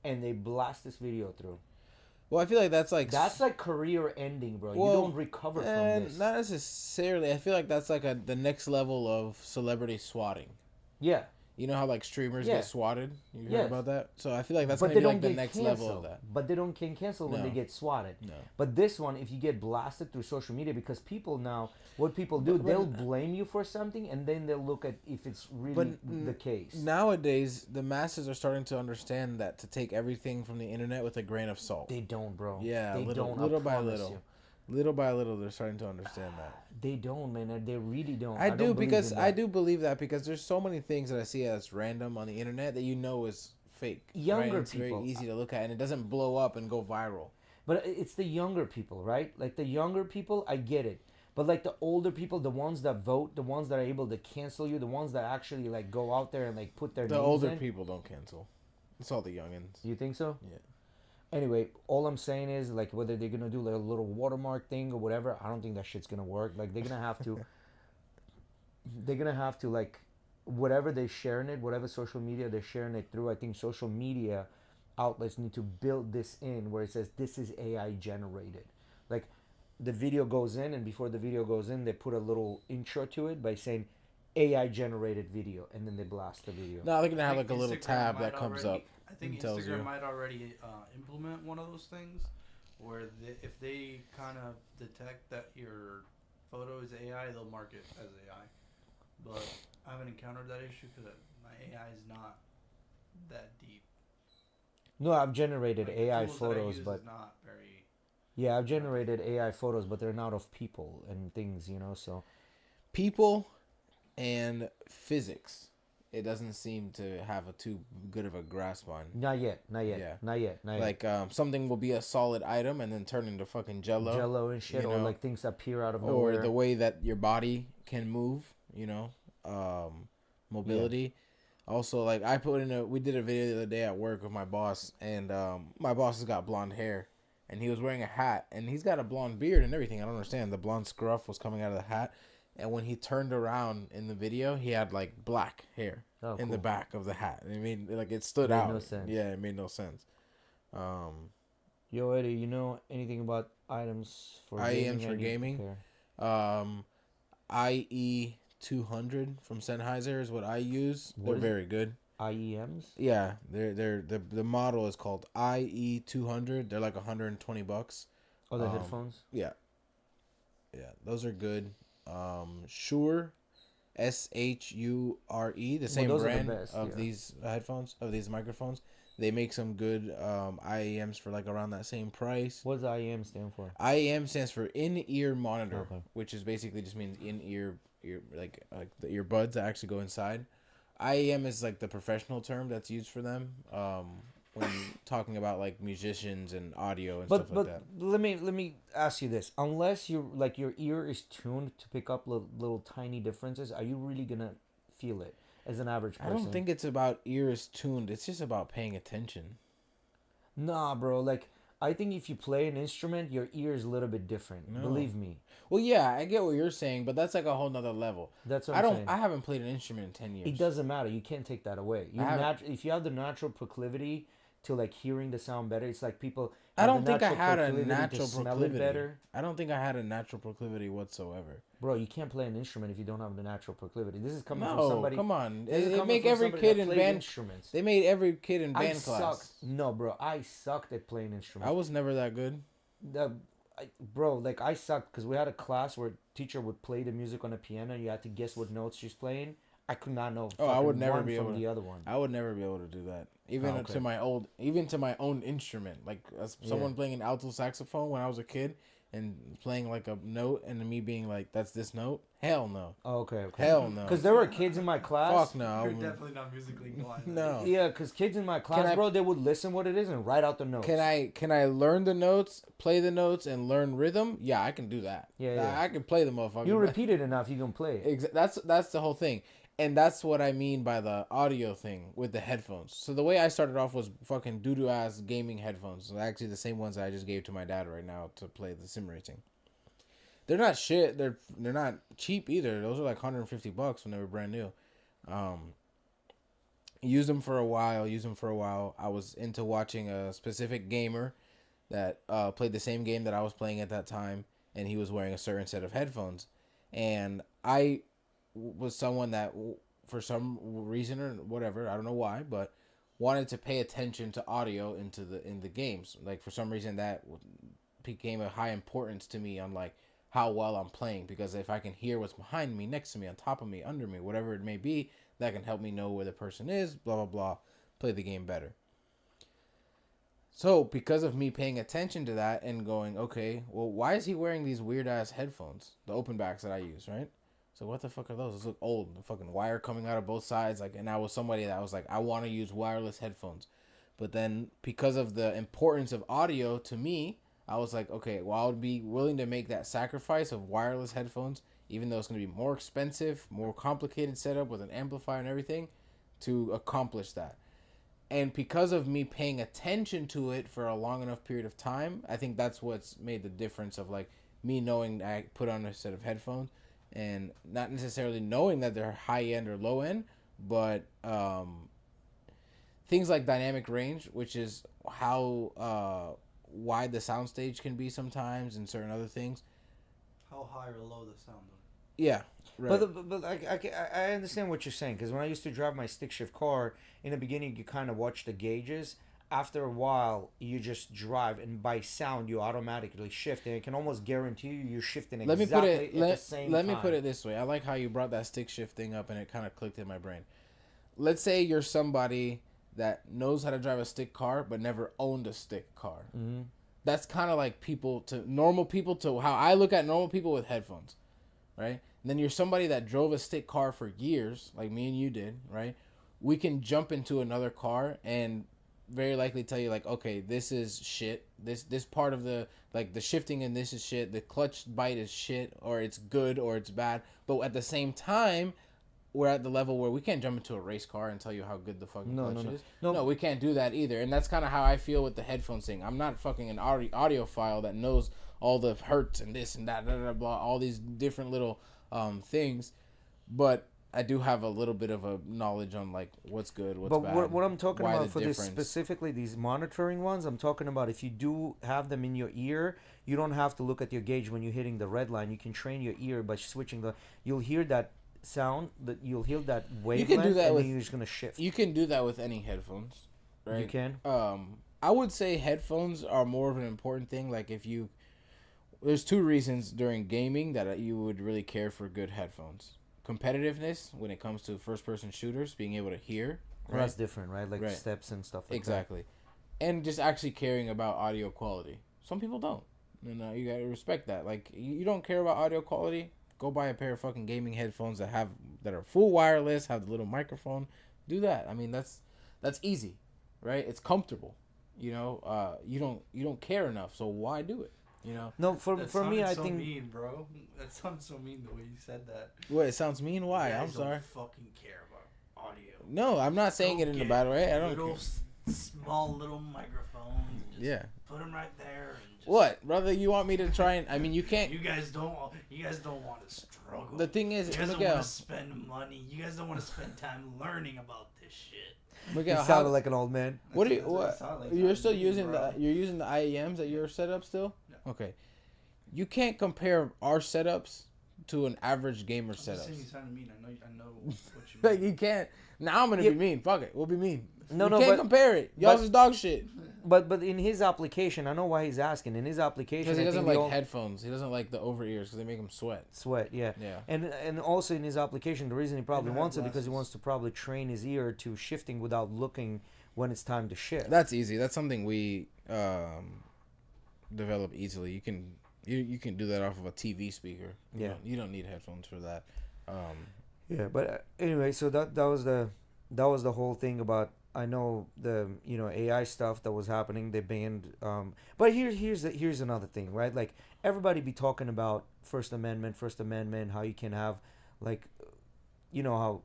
and they blast this video through. Well, I feel like that's like career ending, bro. Well, you don't recover from this. Not necessarily. I feel like that's like the next level of celebrity swatting. Yeah. You know how like streamers get swatted? You heard about that? So I feel like that's but gonna they be like don't the next level of that. But they don't get canceled when No. they get swatted. No. But this one, if you get blasted through social media, because people now, what people do, they'll blame you for something and then they'll look at if it's really the case. Nowadays, the masses are starting to understand that to take everything from the internet with a grain of salt. They don't, bro. Yeah, they little by little. You. Little by little, they're starting to understand that. They don't, man. They really don't. I do believe that because there's so many things that I see that's random on the internet that you know is fake. Younger it's people. very easy to look at, and it doesn't blow up and go viral. But it's the younger people, right? Like the younger people, I get it. But like the older people, the ones that vote, the ones that are able to cancel you, the ones that actually like go out there and like put their names in. The older people don't cancel. It's all the youngins. You think so? Yeah. Anyway, all I'm saying is like whether they're gonna do like a little watermark thing or whatever, I don't think that shit's gonna work. Like they're gonna have to like whatever they're sharing it, whatever social media they're sharing it through, I think social media outlets need to build this in where it says this is AI generated. Like the video goes in and before the video goes in they put a little intro to it by saying AI generated video and then they blast the video. No, they're gonna have like a little tab that comes up. I think Instagram might already implement one of those things where if they kind of detect that your photo is AI, they'll mark it as AI. But I haven't encountered that issue because my AI is not that deep. No, I've generated Like, AI tools that I photos, use but is not very. yeah, I've generated AI photos, but they're not of people and things, you know. So people and physics, it doesn't seem to have a too good of a grasp on. not yet. Yeah. Not yet. Like something will be a solid item and then turn into fucking jello and shit, you or know? like things appear out of or nowhere. the way that your body can move, you know, mobility. Also, like we did a video the other day at work with my boss, and my boss has got blonde hair, and he was wearing a hat, and he's got a blonde beard and everything. I don't understand. The blonde scruff was coming out of the hat, and when he turned around in the video, he had like black hair in the back of the hat. I mean, like it stood out. No sense. Yeah, it made no sense. Yo, Eddie, you know anything about items for IEMs for gaming? IE 200 from Sennheiser is what I use. They're very good. IEMs? Yeah, the model is called IE 200. They're like $120. Oh, the headphones? Yeah, those are good. Shure, SHURE, the same brand of these headphones, of these microphones. They make some good IEMs for like around that same price. What does IEM stand for? IEM stands for in-ear monitor, which is basically just means in-ear, like the earbuds that actually go inside. IEM is like the professional term that's used for them when talking about like musicians and audio and stuff like that. But let me ask you this: unless you like your ear is tuned to pick up little tiny differences, are you really gonna feel it as an average person? I don't think it's about ears tuned. It's just about paying attention. Nah, bro. Like I think if you play an instrument, your ear is a little bit different. No. Believe me. Well, yeah, I get what you're saying, but that's like a whole nother level. That's what I'm saying. I haven't played an instrument in 10 years. It doesn't matter. You can't take that away. If you have the natural proclivity to like hearing the sound better, it's like people. I don't think I had a natural proclivity. I don't think I had a natural proclivity whatsoever. Bro, you can't play an instrument if you don't have the natural proclivity. This is coming from somebody. Come on. They make every kid in band instruments. They made every kid in band class. No, bro, I sucked at playing instruments. I was never that good. I sucked because we had a class where teacher would play the music on a piano. You had to guess what notes she's playing. I could not know. I would never be able to. The other one. I would never be able to do that. Even to my own instrument, like as someone playing an alto saxophone when I was a kid and playing like a note, and me being like, "That's this note." Hell no. Oh, okay. Hell no. Because there were kids in my class. Fuck no. You're definitely not musically inclined. No. Yeah, because kids in my class, bro, they would listen what it is and write out the notes. Can I learn the notes, play the notes, and learn rhythm? Yeah, I can do that. Yeah. I can play the motherfucker. You repeat it enough, you can play it. That's the whole thing. And that's what I mean by the audio thing with the headphones. So the way I started off was fucking doo-doo ass gaming headphones. Actually, the same ones that I just gave to my dad right now to play the sim racing. They're not shit. They're not cheap either. Those are like $150 when they were brand new. Used them for a while. I was into watching a specific gamer that played the same game that I was playing at that time, and he was wearing a certain set of headphones. And I was someone that, for some reason or whatever, I don't know why, but wanted to pay attention to audio in the games. Like for some reason that became a high importance to me on like how well I'm playing, because if I can hear what's behind me, next to me, on top of me, under me, whatever it may be, that can help me know where the person is, blah blah blah, play the game better. So because of me paying attention to that and going, okay, well, why is he wearing these weird ass headphones, the open backs that I use, right? So what the fuck are those? Those look old. The fucking wire coming out of both sides. Like, and I was somebody that was like, I want to use wireless headphones. But then because of the importance of audio to me, I was like, okay, well, I would be willing to make that sacrifice of wireless headphones, even though it's going to be more expensive, more complicated setup with an amplifier and everything, to accomplish that. And because of me paying attention to it for a long enough period of time, I think that's what's made the difference of like me knowing I put on a set of headphones and not necessarily knowing that they're high end or low end, but things like dynamic range, which is how wide the soundstage can be sometimes, and certain other things. How high or low the sound? Yeah, right. But I understand what you're saying, because when I used to drive my stick shift car, in the beginning you kind of watch the gauges. After a while, you just drive, and by sound, you automatically shift, and it can almost guarantee you're shifting exactly at the same time. Let me put it this way. I like how you brought that stick shift thing up, and it kind of clicked in my brain. Let's say you're somebody that knows how to drive a stick car, but never owned a stick car. Mm-hmm. That's kind of like normal people to how I look at normal people with headphones, right? And then you're somebody that drove a stick car for years, like me and you did, right? We can jump into another car and very likely tell you like, okay, this is shit. This part of the shifting in this is shit. The clutch bite is shit, or it's good, or it's bad. But at the same time, we're at the level where we can't jump into a race car and tell you how good the fucking clutch is. No, We can't do that either. And that's kind of how I feel with the headphones thing. I'm not fucking an audiophile that knows all the hertz and this and that, blah, blah, blah, all these different little things. But I do have a little bit of a knowledge on like what's good, what's bad. But what I'm talking about for this specifically, these monitoring ones, I'm talking about if you do have them in your ear, you don't have to look at your gauge when you're hitting the red line. You can train your ear by switching you'll hear that sound, that you'll hear that wavelength, you can do that and then you're just gonna shift. You can do that with any headphones, right? You can. I would say headphones are more of an important thing. Like there's two reasons during gaming that you would really care for good headphones. Competitiveness when it comes to first-person shooters, being able to hear. Right? That's different, right? Like steps and stuff like exactly. And just actually caring about audio quality. Some people don't. You gotta respect that. Like, you don't care about audio quality, go buy a pair of fucking gaming headphones that are full wireless, have the little microphone. Do that. I mean, that's easy, right? It's comfortable. You know, you don't care enough, so why do it? You know? No, for me, I think. Mean, bro. That sounds so mean the way you said that. What? It sounds mean. Why? I'm sorry. Don't fucking care about audio. No, I'm not saying it in a bad way. I don't care. Small little microphones. Just put them right there. And just what, brother? You want me to try and? I mean, you can't. You guys don't want to struggle. The thing is, you guys don't want to spend money. You guys don't want to spend time learning about this shit. Miguel, you sounded like an old man. What? You're still using you're using the IEMs at your setup still? No. Okay. You can't compare our setups to an average gamer setup. You sounded mean. I know what you mean. Like, you can't. Now I'm gonna be mean. Fuck it. We'll be mean. No, you can't compare it. Y'all's is dog shit. But in his application, I know why he's asking. In his application, because he doesn't like headphones. He doesn't like the over ears because they make him sweat. Yeah. And also in his application, the reason he probably wants it because he wants to probably train his ear to shifting without looking when it's time to shift. That's easy. That's something we develop easily. You can do that off of a TV speaker. You don't need headphones for that. Yeah, but anyway, so that was the whole thing about. I know the AI stuff that was happening. They banned. But here's another thing, right? Like, everybody be talking about First Amendment, how you can have, like, how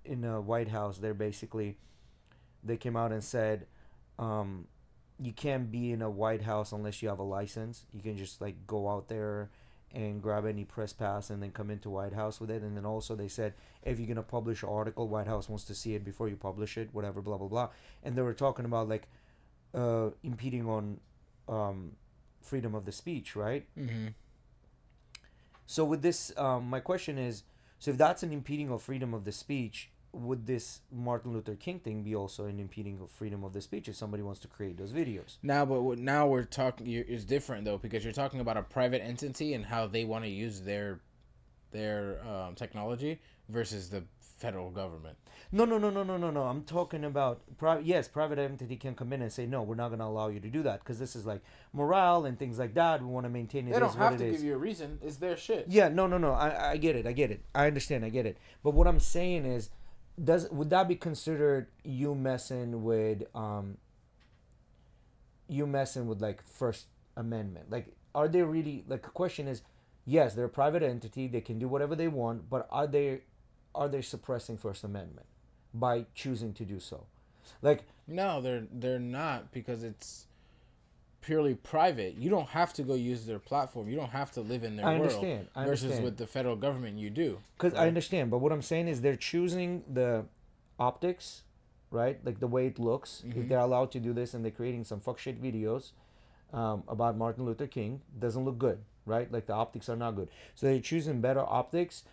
in the White House they came out and said, you can't be in a White House unless you have a license. You can just like go out there and grab any press pass and then come into White House with it. And then also they said, if you're going to publish an article, White House wants to see it before you publish it, whatever, blah, blah, blah. And they were talking about like impeding on freedom of the speech, right? Mm-hmm. So with this, my question is, so if that's an impeding of freedom of the speech, would this Martin Luther King thing be also an impeding of freedom of the speech if somebody wants to create those videos? Now we're talking. It's different though, because you're talking about a private entity and how they want to use their technology versus the federal government. No. I'm talking about private entity can come in and say, no, we're not going to allow you to do that because this is like morale and things like that. We want to maintain it. They don't have to give you a reason. It's their shit. Yeah, no. I get it. I understand. I get it. But what I'm saying is, would that be considered you messing with like First Amendment? Like, are they really, like, the question is, yes, they're a private entity, they can do whatever they want, but are they suppressing First Amendment by choosing to do so? Like, no, they're not, because it's purely private. You don't have to go use their platform. You don't have to live in their world. I understand. Versus with the federal government, you do. Because I understand, but what I'm saying is they're choosing the optics, right? Like the way it looks. Mm-hmm. If they're allowed to do this and they're creating some fuck shit videos about Martin Luther King, doesn't look good, right? Like the optics are not good. So they're choosing better optics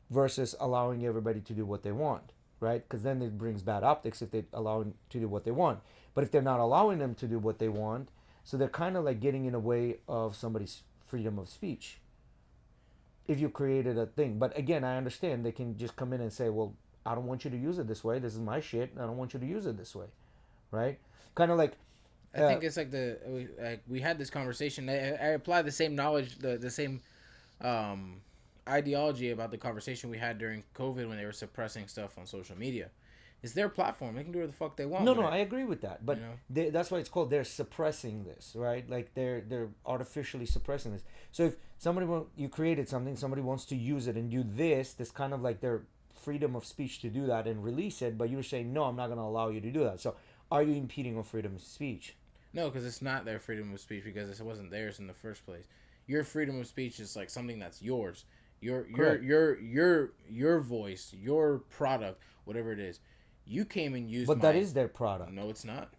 versus allowing everybody to do what they want, right? Because then it brings bad optics if they allow them to do what they want. But if they're not allowing them to do what they want, so they're kind of like getting in the way of somebody's freedom of speech. If you created a thing. But again, I understand they can just come in and say, well, I don't want you to use it this way. This is my shit. I don't want you to use it this way. Right? Kind of like... I think it's like we had this conversation. I apply the same knowledge, the same ideology about the conversation we had during COVID when they were suppressing stuff on social media. It's their platform. They can do whatever the fuck they want. No, I agree with that. But that's why it's called, they're suppressing this, right? Like they're artificially suppressing this. So if you created something, somebody wants to use it and do this kind of like they're freedom of speech to do that and release it, but you're saying no, I'm not going to allow you to do that. So are you impeding on freedom of speech? No, because it's not their freedom of speech because it wasn't theirs in the first place. Your freedom of speech is like something that's yours. Your voice, your product, whatever it is. You came and used. But that is their product. No, it's not.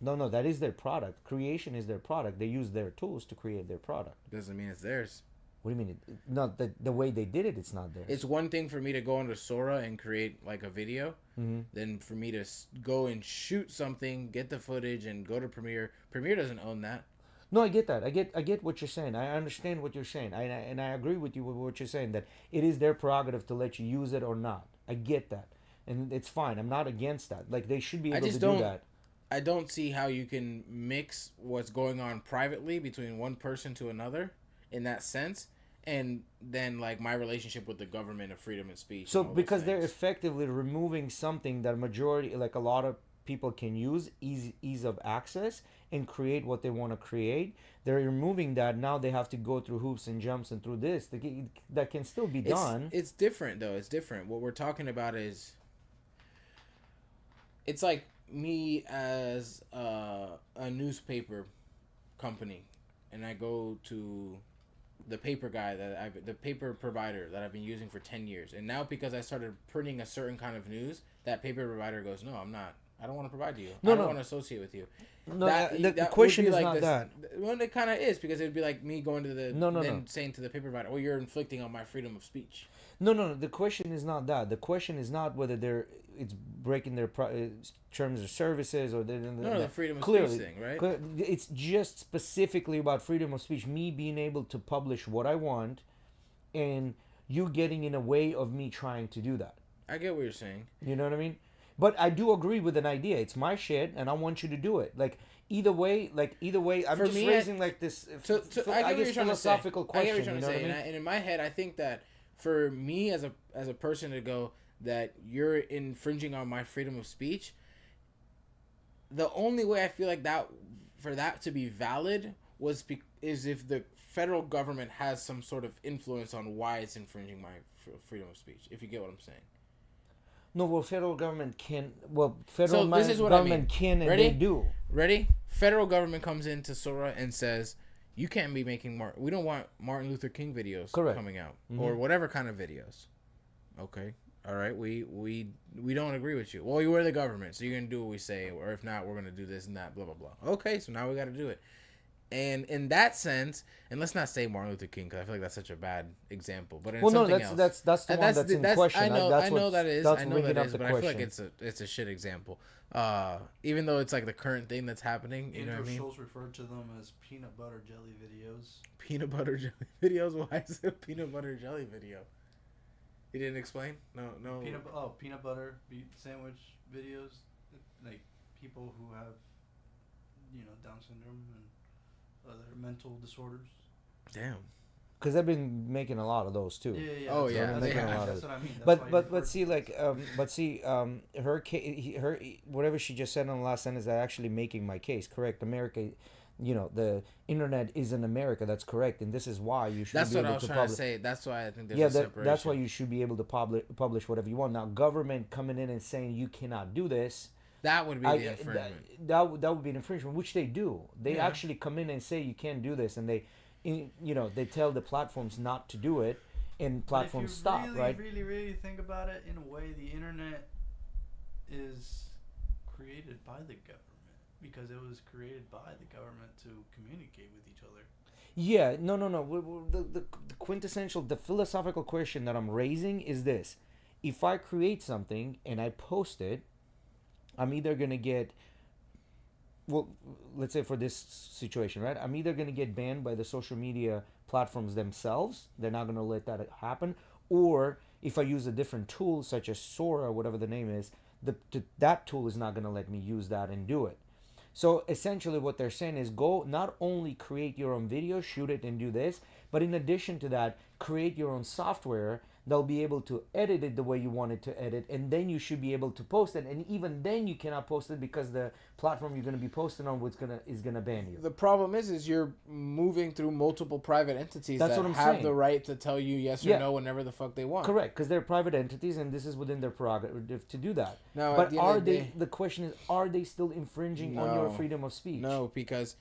No, that is their product. Creation is their product. They use their tools to create their product. Doesn't mean it's theirs. What do you mean? Not the way they did it. It's not theirs. It's one thing for me to go onto Sora and create like a video, then for me to go and shoot something, get the footage, and go to Premiere. Premiere doesn't own that. No, I get that. I get what you're saying. I understand what you're saying. And I agree with you with what you're saying, that it is their prerogative to let you use it or not. I get that. And it's fine. I'm not against that. Like, they should be able to do that. I don't see how you can mix what's going on privately between one person to another in that sense, and then like my relationship with the government of freedom of speech. So because they're effectively removing something that majority, like a lot of people can use, ease of access, and create what they want to create. They're removing that. Now they have to go through hoops and jumps and through this. That can still be done. It's different though. It's different. What we're talking about is, it's like me as a newspaper company, and I go to the paper guy the paper provider that I've been using for 10 years, and now because I started printing a certain kind of news, that paper provider goes, no, I don't want to provide to you. I don't want to associate with you. No, the question is like not that. Well, it kind of is, because it would be like me going to the saying to the paper provider, well, you're inflicting on my freedom of speech. No. The question is not that. The question is not whether it's breaking their terms of services or the freedom of speech thing, right? It's just specifically about freedom of speech. Me being able to publish what I want, and you getting in a way of me trying to do that. I get what you're saying. You know what I mean? But I do agree with an idea. It's my shit, and I want you to do it. Like either way, I'm for just me, raising like this. I guess philosophical question. I get what you're trying to say, and in my head, I think that for me as a person to go that you're infringing on my freedom of speech, the only way I feel like that for that to be valid is if the federal government has some sort of influence on why it's infringing my freedom of speech. If you get what I'm saying. No, well, federal government can. Well, can, and Ready? they do. Ready? Federal government comes into Sora and says, you can't be making we don't want Martin Luther King videos coming out, or whatever kind of videos. Okay, all right, we don't agree with you. Well, you were the government, so you're gonna do what we say, or if not, we're gonna do this and that, blah blah blah. Okay, so now we got to do it. And in that sense, and let's not say Martin Luther King, because I feel like that's such a bad example. But that's the one that's in question. I know that is, but I feel like it's a shit example. Even though it's like the current thing that's happening, you know what I mean? Schultz referred to them as peanut butter jelly videos. Peanut butter jelly videos? Why is it a peanut butter jelly video? He didn't explain? No. Peanut butter sandwich videos, like people who have, Down syndrome and other mental disorders. Damn. Because I've been making a lot of those too. Yeah. Oh yeah. That's what I mean. Her whatever she just said on the last sentence, that actually making my case correct. America, the internet is in America. That's correct, and this is why you should. That's be what able I was to trying to say. That's why I think there's a separation. That's why you should be able to publish whatever you want. Now, government coming in and saying you cannot do this. That would be the infringement. That would be an infringement, which they do. They actually come in and say you can't do this, and they tell the platforms not to do it, and platforms stop. Right? If you really think about it, in a way, the internet is created by the government because it was created by the government to communicate with each other. Yeah. No. The quintessential, the philosophical question that I'm raising is this: if I create something and I post it, I'm either going to get, let's say for this situation, right? I'm either going to get banned by the social media platforms themselves. They're not going to let that happen. Or if I use a different tool, such as Sora, whatever the name is, that tool is not going to let me use that and do it. So essentially what they're saying is go not only create your own video, shoot it and do this, but in addition to that, create your own software they'll be able to edit it the way you want it to edit, and then you should be able to post it. And even then, you cannot post it because the platform you're going to be posting on is gonna ban you. The problem is you're moving through multiple private entities That's that what I'm have saying. the right to tell you yes or no whenever the fuck they want. Correct, because they're private entities, and this is within their prerogative to do that. Now, but at the end are of the they? day- The question is, are they still infringing on your freedom of speech? No, because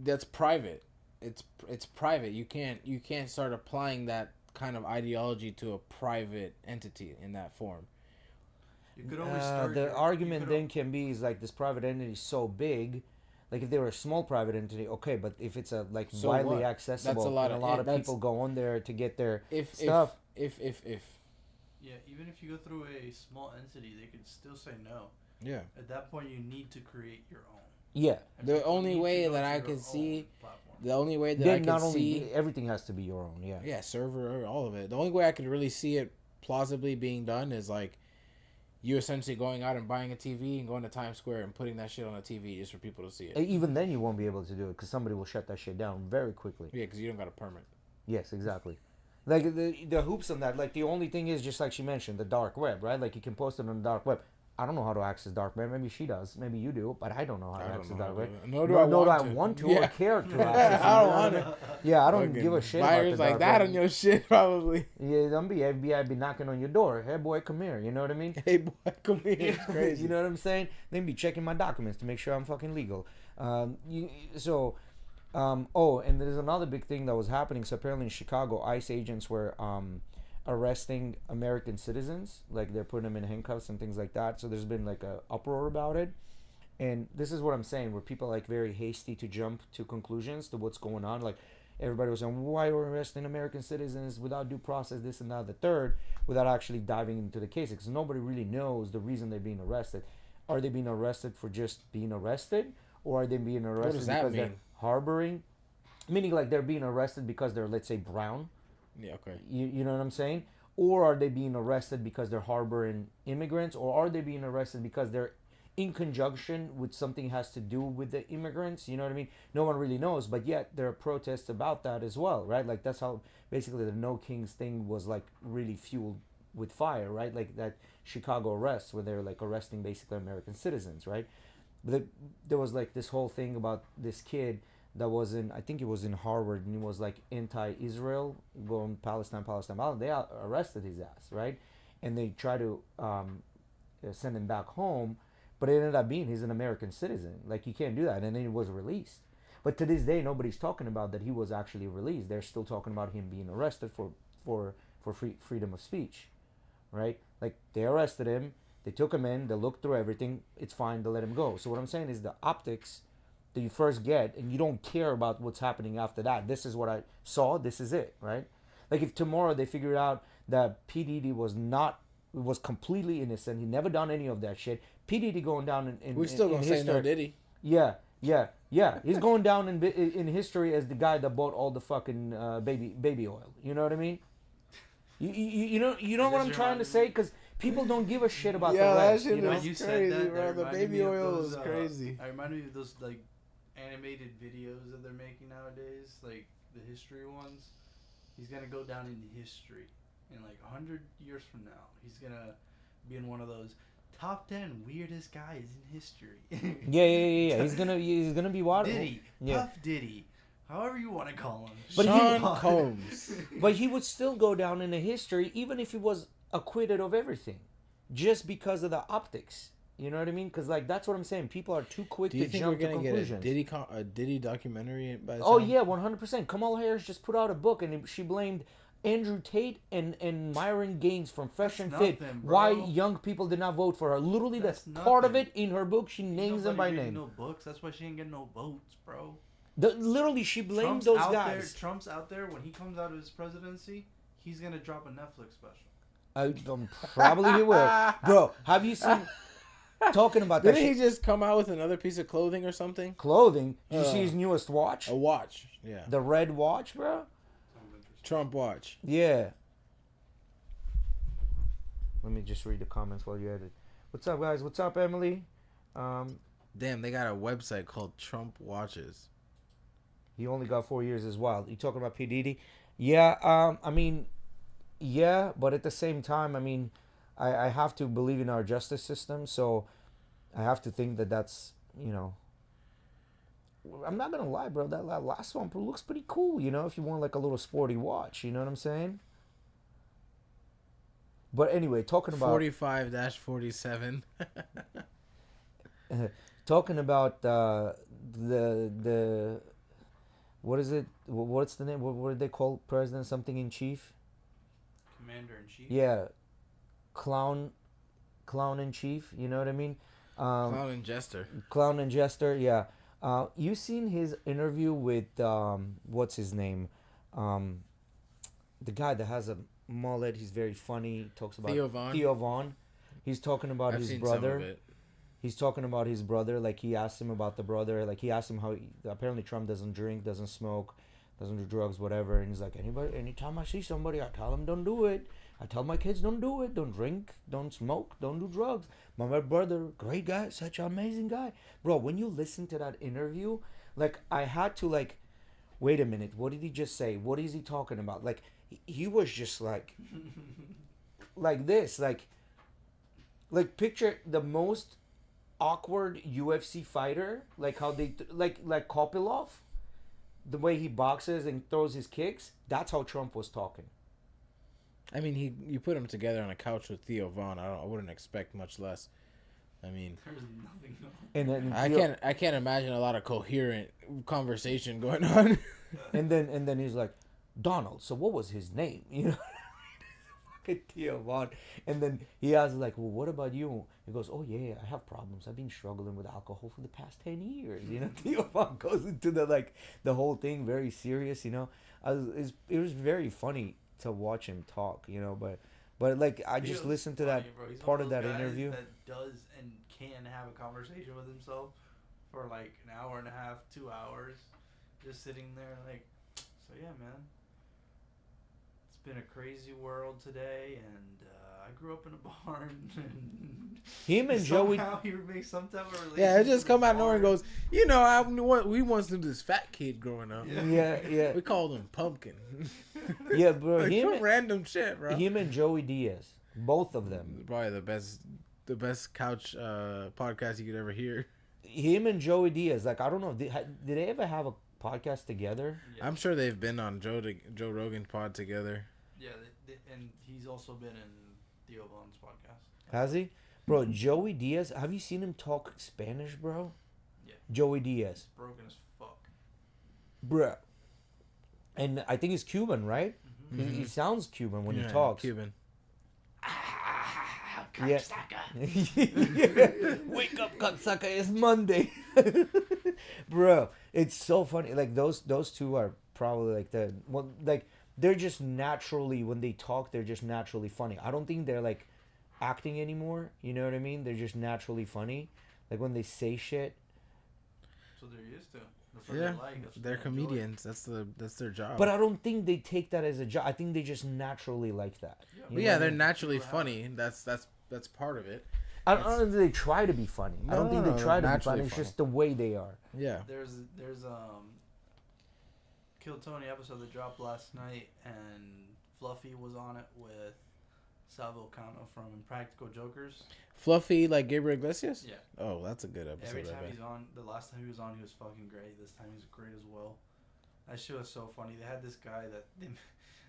that's private. It's private. You can't start applying that kind of ideology to a private entity in that form. You could always start the your- argument you could then can be is like this private entity is so big, like if they were a small private entity, okay, but if it's a like So widely what? accessible, That's a lot and of- a lot of that's- people go on there to get their If stuff. if Yeah, even if you go through a small entity, they could still say no. yeah. At that point, you need to create your own. Yeah, And The people only need to way go that to I your can own see- platform. The only way that I then can not only see everything has to be your own. Yeah. server, all of it. The only way I could really see it plausibly being done is like you essentially going out and buying a TV and going to Times Square and putting that shit on a TV just for people to see it. Even then, you won't be able to do it because somebody will shut that shit down very quickly. Yeah, because you don't got a permit. Yes, exactly. Like the hoops on that. Like the only thing is just like she mentioned, the dark web, right? Like you can post it on the dark web. I don't know how to access dark web. Maybe she does. Maybe you do. But I don't know how to access dark web. Nor do I want to. or care to access. I don't want to. Yeah, I don't give a shit about the Virus like dark that web. on your shit, probably. Yeah, don't be FBI be knocking on your door. Hey boy, come here. You know what I mean? Hey boy, come here. It's crazy. You know what I'm saying? Then be checking my documents to make sure I'm fucking legal. Oh, and there's another big thing that was happening. So apparently in Chicago, ICE agents were arresting American citizens. Like they're putting them in handcuffs and things like that. So there's been like a uproar about it. And this is what I'm saying, where people are like very hasty to jump to conclusions to what's going on. Like everybody was saying, why are we arresting American citizens without due process, this and that, the third, without actually diving into the case. Because nobody really knows the reason they're being arrested. Are they being arrested for just being arrested? Or are they being arrested does that because they're mean? harboring? Meaning like they're being arrested because they're, let's say, brown. Yeah, okay. You know what I'm saying? Or are they being arrested because they're harboring immigrants? Or are they being arrested because they're in conjunction with something has to do with the immigrants? You know what I mean? No one really knows, but yet there are protests about that as well, right? Like that's how basically the No Kings thing was like really fueled with fire, right? Like that Chicago arrests where they're like arresting basically American citizens, right? But there was like this whole thing about this kid that was in, I think it was in Harvard, and he was like anti-Israel, going Palestine. They arrested his ass, right? And they tried to send him back home, but it ended up being he's an American citizen. Like you can't do that, and then he was released. But to this day, nobody's talking about that he was actually released. They're still talking about him being arrested for freedom of speech, right? Like they arrested him, they took him in, they looked through everything. It's fine to let him go. So what I'm saying is the optics that you first get, and you don't care about what's happening after that. This is what I saw. This is it, right? Like if tomorrow they figured out that P. Diddy was completely innocent, he never done any of that shit. P. Diddy going down in We're still gonna say history. no, Diddy. Yeah. He's going down in history as the guy that bought all the fucking baby oil. You know what I mean? You know what I'm trying to say? Because people don't give a shit about the that rest. shit You know? is You said crazy, that, bro. that The reminded baby me of oil those, is crazy. I reminded me of those like animated videos that they're making nowadays, like the history ones. He's gonna go down in history in like 100 years from now. He's gonna be in one of those top 10 weirdest guys in history. Yeah. He's gonna be wild. Diddy, Yeah. Puff Diddy, however you want to call him. But Sean Combs. But he would still go down in the history, even if he was acquitted of everything, just because of the optics. You know what I mean? Because like that's what I'm saying. People are too quick Do you to think we're jump to gonna get conclusions. a Diddy documentary by the Oh time? yeah, 100%. Kamala Harris just put out a book, and she blamed Andrew Tate and Myron Gaines from Fresh and Fit nothing, why bro. young people did not vote for her. Literally, that's That's part of nothing. it in her book. She names them by Nobody reading name. No books. That's why she ain't getting no votes, bro. Literally, she blamed those guys. Trump's out there. When he comes out of his presidency, he's gonna drop a Netflix special. Probably he will. Bro, have you seen... Talking about that Didn't he shit. just come out with another piece of clothing or something? Clothing. Did you see his newest watch? A watch. Yeah. The red watch, bro? Trump watch. Yeah. Let me just read the comments while you edit. What's up, guys? What's up, Emily? Damn, they got a website called Trump Watches. He only got 4 years as well. You talking about P. Diddy? Yeah, I mean, Yeah, but at the same time, I mean, I have to believe in our justice system, so I have to think that that's, you know, I'm not gonna lie, bro. That last one looks pretty cool, you know, if you want like a little sporty watch, you know what I'm saying? But anyway, talking about 45-47. talking about the what is it? What's the name? What did they call president? Something in chief? Commander in chief. Yeah, clown, clown in chief. You know what I mean? Clown and jester. Clown and jester. Yeah. You seen his interview with what's his name? The guy that has a mullet. He's very funny. He talks about Theo Von. Theo Von. He's talking about I've his seen brother. some of it. He's talking about his brother. Like he asked him about the brother. Like he asked him how apparently Trump doesn't drink, doesn't smoke, doesn't do drugs, whatever. And he's like, anytime I see somebody, I tell them don't do it. I tell my kids don't do it. Don't drink, don't smoke, don't do drugs. My brother, great guy, such an amazing guy, bro. When you listen to that interview, like I had to like, wait a minute. What did he just say? What is he talking about? Like he was just like this, like picture the most awkward UFC fighter, like how they like Kopilov, the way he boxes and throws his kicks. That's how Trump was talking. I mean, you put him together on a couch with Theo Von. I wouldn't expect much less. I mean, There's nothing. And then I can't imagine a lot of coherent conversation going on. and then he's like, Donald. So what was his name? You know, fucking Theo Von. And then he asks like, well, what about you? He goes, oh yeah, I have problems. I've been struggling with alcohol for the past 10 years. You know, Theo Von goes into the whole thing very serious. You know, it was very funny to watch him talk. You know, but like I just Theo's listened to funny, that bro. He's part one of those that guys interview. that does and can have a conversation with himself for like an hour and a half, 2 hours, just sitting there like, so yeah, man. It's been a crazy world today, and I grew up in a barn. And Him and Joey. somehow he makes some type of relationship. Yeah, it just come out of nowhere and barn. goes, we once knew this fat kid growing up. Yeah. We called him Pumpkin. Yeah, bro. Like, Him, some random shit, bro. him and Joey Diaz, both of them. Probably the best couch podcast you could ever hear. Him and Joey Diaz. Like I don't know, did they ever have a podcast together? Yeah. I'm sure they've been on Joe Rogan's pod together. Yeah, and he's also been in Theo Von's podcast. Has he? Bro, Joey Diaz, have you seen him talk Spanish, bro? Yeah. Joey Diaz. Broken as fuck. Bro. And I think he's Cuban, right? Mm-hmm. He sounds Cuban when he Yeah, talks. Cuban. Yeah. Wake up, cocksucker, it's Monday. Bro, it's so funny. Like those two are probably like they're just naturally, when they talk, they're just naturally funny. I don't think they're like acting anymore. You know what I mean? They're just naturally funny. Like when they say shit. So they're used to. That's what Yeah, they like. That's what they're they enjoy. comedians. That's their job. But I don't think they take that as a job. I think they just naturally like that. Yeah, You But know yeah, what I they're mean? naturally People have funny. That's part of it. I don't think they try to be funny. I don't think No, they try to be naturally funny. It's funny. just the way they are. Yeah. There's Kill Tony episode that dropped last night, and Fluffy was on it with Salvo Cano from Impractical Jokers. Fluffy like Gabriel Iglesias? Yeah. Oh, that's a good episode. Every time I bet. he's on, the last time he was on, he was fucking great. This time he's great as well. That shit was so funny. They had this guy that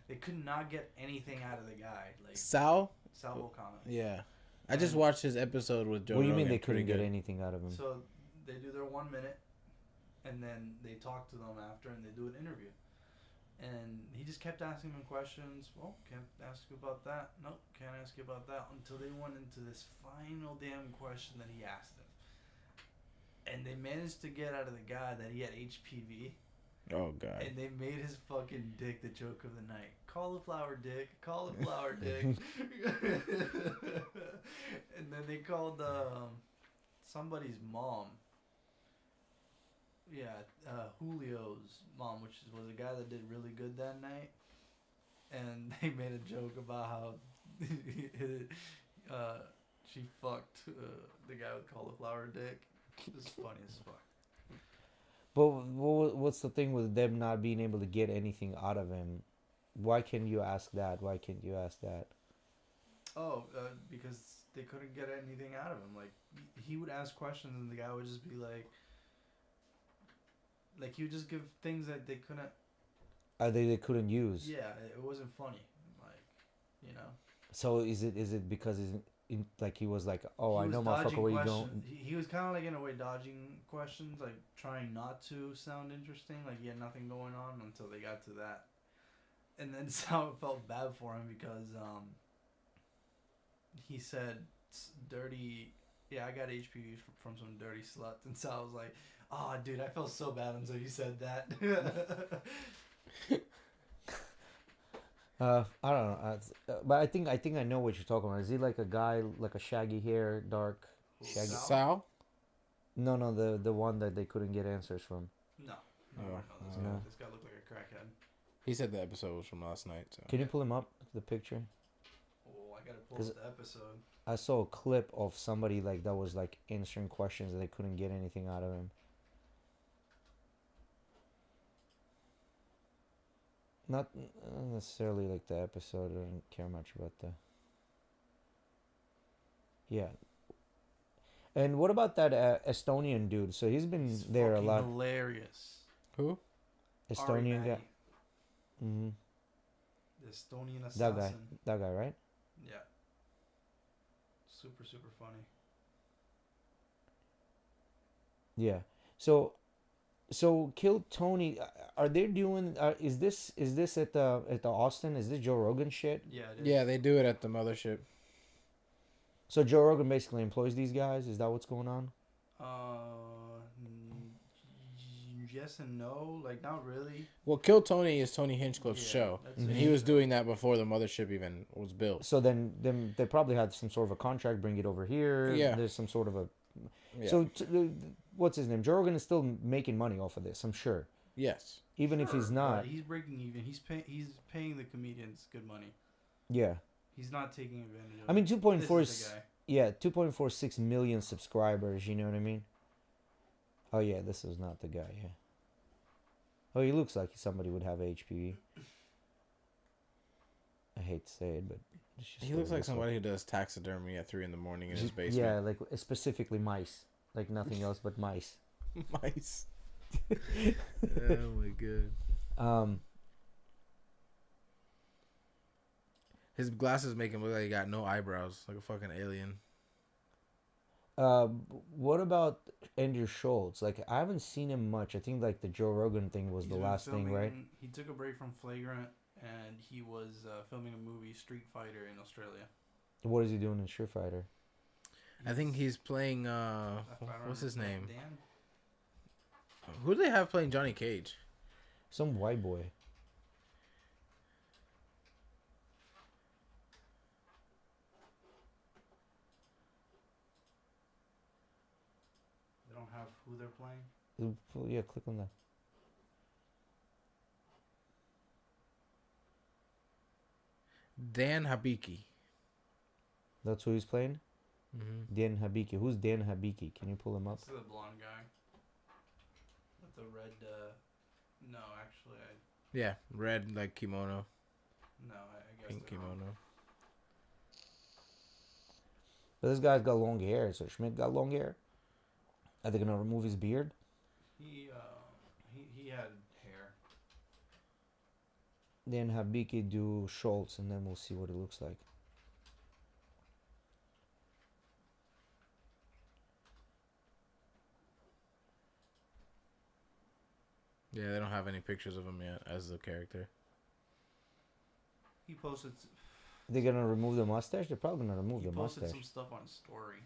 they could not get anything out of the guy. Like Sal? Salvo Cano. Yeah. I just watched his episode with Joe What do you mean Rogan. they couldn't Pretty get good. anything out of him? So they do their 1 minute, and then they talk to them after, and they do an interview. And he just kept asking them questions. Well, can't ask you about that. Nope, can't ask you about that. Until they went into this final damn question that he asked him. And they managed to get out of the guy that he had HPV. Oh god. And they made his fucking dick the joke of the night. Cauliflower dick, cauliflower dick. And then they called somebody's mom. Yeah, Julio's mom, which was a guy that did really good that night. And they made a joke about how she fucked the guy with cauliflower dick. It was funny as fuck. But what's the thing with them not being able to get anything out of him? Why can you ask that? Why can't you ask that? Oh, because they couldn't get anything out of him. Like he would ask questions, and the guy would just be like he would just give things that they couldn't. They couldn't use. Yeah, it wasn't funny. Like, you know. So is it because like he was like, oh, He I was know, dodging motherfucker, where you questions. going? He was kind of like in a way dodging questions, like trying not to sound interesting, like he had nothing going on until they got to that, and then Sal felt bad for him because he said dirty. Yeah, I got HPV from some dirty sluts, and Sal was like, "Oh, dude, I felt so bad until you said that." I don't know, but I think I know what you're talking about. Is he like a guy like a shaggy hair, dark, shaggy? Sal? Sal? No, the one that they couldn't get answers from. No, Oh, this guy looked like a crackhead. He said the episode was from last night. So. Can you pull him up, the picture? Oh, I gotta pull 'Cause up the episode. I saw a clip of somebody like that was like answering questions and they couldn't get anything out of him. Not necessarily like the episode. I don't care much about the. Yeah. And what about that Estonian dude? So he's been He's there a fucking lot. hilarious. Who? Estonian guy. Ari Mm-hmm. the Estonian assassin. That guy. That guy, right? Yeah. Super, super funny. Yeah. So Kill Tony. Are they doing? Is this at the Austin? Is this Joe Rogan shit? Yeah, it is. Yeah, they do it at the mothership. So Joe Rogan basically employs these guys. Is that what's going on? Yes and no. Like, not really. Well, Kill Tony is Tony Hinchcliffe's Yeah, show. that's And it. he was doing that before the mothership even was built. So then they probably had some sort of a contract. Bring it over here. Yeah. There's some sort of a. Yeah. So what's his name? Joe Rogan is still making money off of this. I'm sure. Yes. Even if he's Sure, not. but he's breaking even. He's paying the comedians good money. Yeah. He's not taking advantage of I mean, it. 2.4 This is the guy. yeah, 2.46 million subscribers. You know what I mean? Oh yeah, this is not the guy. Yeah. Oh, he looks like somebody would have HPV. I hate to say it, but it's just He what looks it like is. somebody who does taxidermy at 3 in the morning in his basement. Yeah, like specifically mice, like nothing else but mice. Mice. Oh my god. His glasses make him look like he got no eyebrows, like a fucking alien. What about Andrew Schultz? Like, I haven't seen him much. I think like the Joe Rogan thing was He's the been last thing, right? He took a break from Flagrant, and he was filming a movie, Street Fighter, in Australia. What is he doing in Street Fighter? I think he's playing If I don't what's his remember, name? Dan? Who do they have playing Johnny Cage? Some white boy. They don't have who they're playing. Yeah, click on that. Dan Habiki. That's who he's playing. Mm-hmm. Dan Habiki. Who's Dan Habiki? Can you pull him up? It's the blonde guy with the red. No, actually, Yeah, red like kimono, I guess pink they're wrong. kimono. But this guy's got long hair. So Schmidt got long hair. Are they gonna remove his beard? He had hair. Then Habiki do Schultz, and then we'll see what it looks like. Yeah, they don't have any pictures of him yet as the character. He posted. They're gonna remove the mustache. They're probably gonna remove He the posted mustache. some stuff on his story.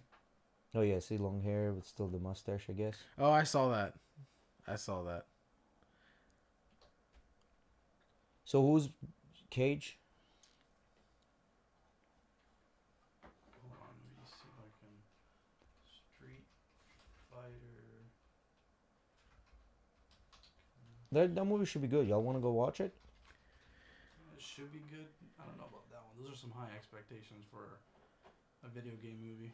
Oh yeah, see long hair, but still the mustache, I guess. Oh, I saw that. I saw that. So who's Cage? Hold on, let me see if I can. Street Fighter. That movie should be good. Y'all want to go watch it? It should be good. I don't know about that one. Those are some high expectations for a video game movie.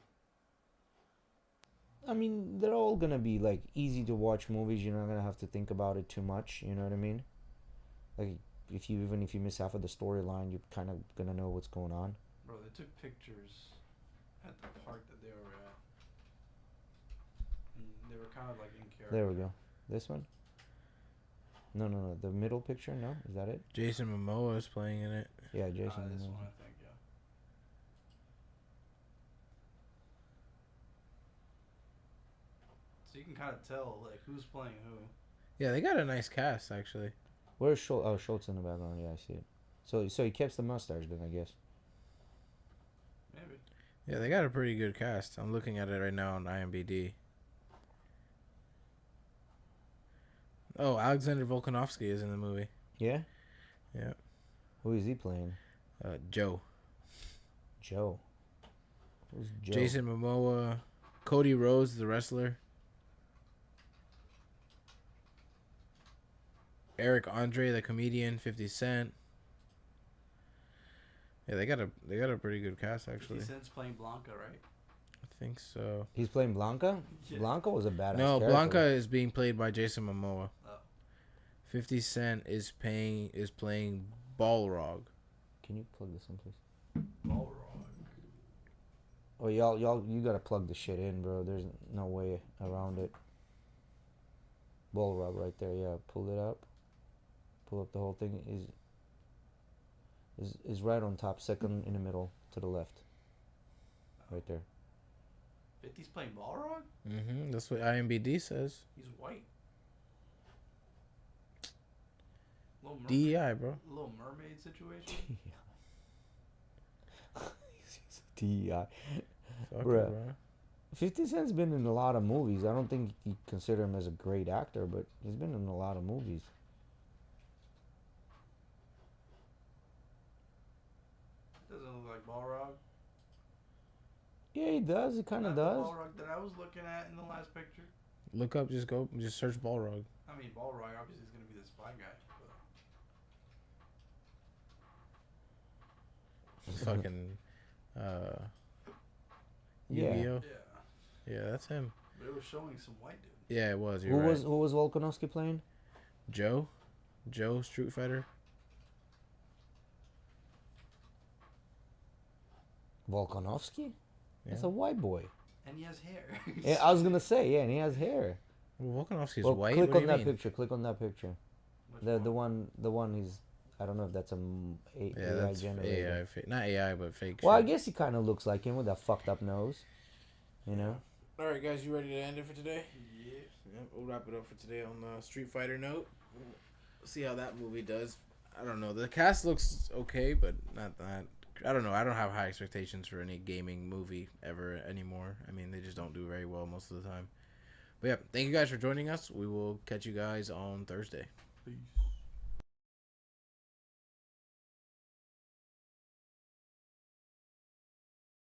I mean, they're all gonna be like easy to watch movies. You're not gonna have to think about it too much. You know what I mean? Like even if you miss half of the storyline, you're kind of gonna know what's going on. Bro, they took pictures at the park that they were at. And they were kind of like in character. There we go. This one? No. The middle picture? No? Is that it? Jason Momoa is playing in it. Yeah, Jason. This Momoa. one, I think, yeah. So you can kind of tell like who's playing who. Yeah, they got a nice cast actually. Where's Schultz? Oh, Schultz in the background. Yeah, I see it. So he keeps the mustache then, I guess. Maybe. Yeah, they got a pretty good cast. I'm looking at it right now on IMDb. Oh, Alexander Volkanovsky is in the movie. Yeah. Yeah. Who is he playing? Joe. Joe. Who's Joe? Jason Momoa. Cody Rhodes, the wrestler. Eric Andre, the comedian. 50 Cent. Yeah, they got a pretty good cast actually. 50 Cent's playing Blanca, right? I think so. He's playing Blanca. Yeah. Blanca was a badass. No, character. Blanca is being played by Jason Momoa. Oh. 50 Cent is playing Balrog. Can you plug this in, please? Balrog. Oh, y'all, you gotta plug the shit in, bro. There's no way around it. Balrog right there. Yeah, pull it up. Pull up the whole thing. Is right on top, second in the middle to the left. Right there. 50's playing Balrog? Mm-hmm. That's what IMDb says. He's white. Little mermaid, DEI, bro. Little mermaid situation. DEI. Fuck it, Bruh. bro. 50 Cent's been in a lot of movies. I don't think you consider him as a great actor, but he's been in a lot of movies. Doesn't look like Balrog. Yeah, he does. He kind of Not the does. Balrog that I was looking at in the last picture. Look up, just search Balrog. I mean, Balrog obviously is gonna be the spy guy. But Fucking, Yeah. Yu-Gi-Oh. yeah, Yeah, that's him. but it was showing some white dude. Yeah, it was. Who You're right. was Volkanovski playing? Joe Street Fighter. Volkanovski? That's Yeah. a white boy. And he has hair. Yeah, I was gonna say, yeah, and he has hair. Well, Volkanovski's Well, white. click What do on you that mean? picture. Click on that picture. Which The one he's. I don't know if that's Yeah, AI that's generated. AI. Not AI, but fake. Well, I shit. guess he kind of looks like him with that fucked up nose. You know. All right, guys, you ready to end it for today? Yeah. Yep, we'll wrap it up for today on the Street Fighter note. We'll see how that movie does. I don't know. The cast looks okay, but not that. I don't know. I don't have high expectations for any gaming movie ever anymore. I mean, they just don't do very well most of the time. But yeah, thank you guys for joining us. We will catch you guys on Thursday. Peace.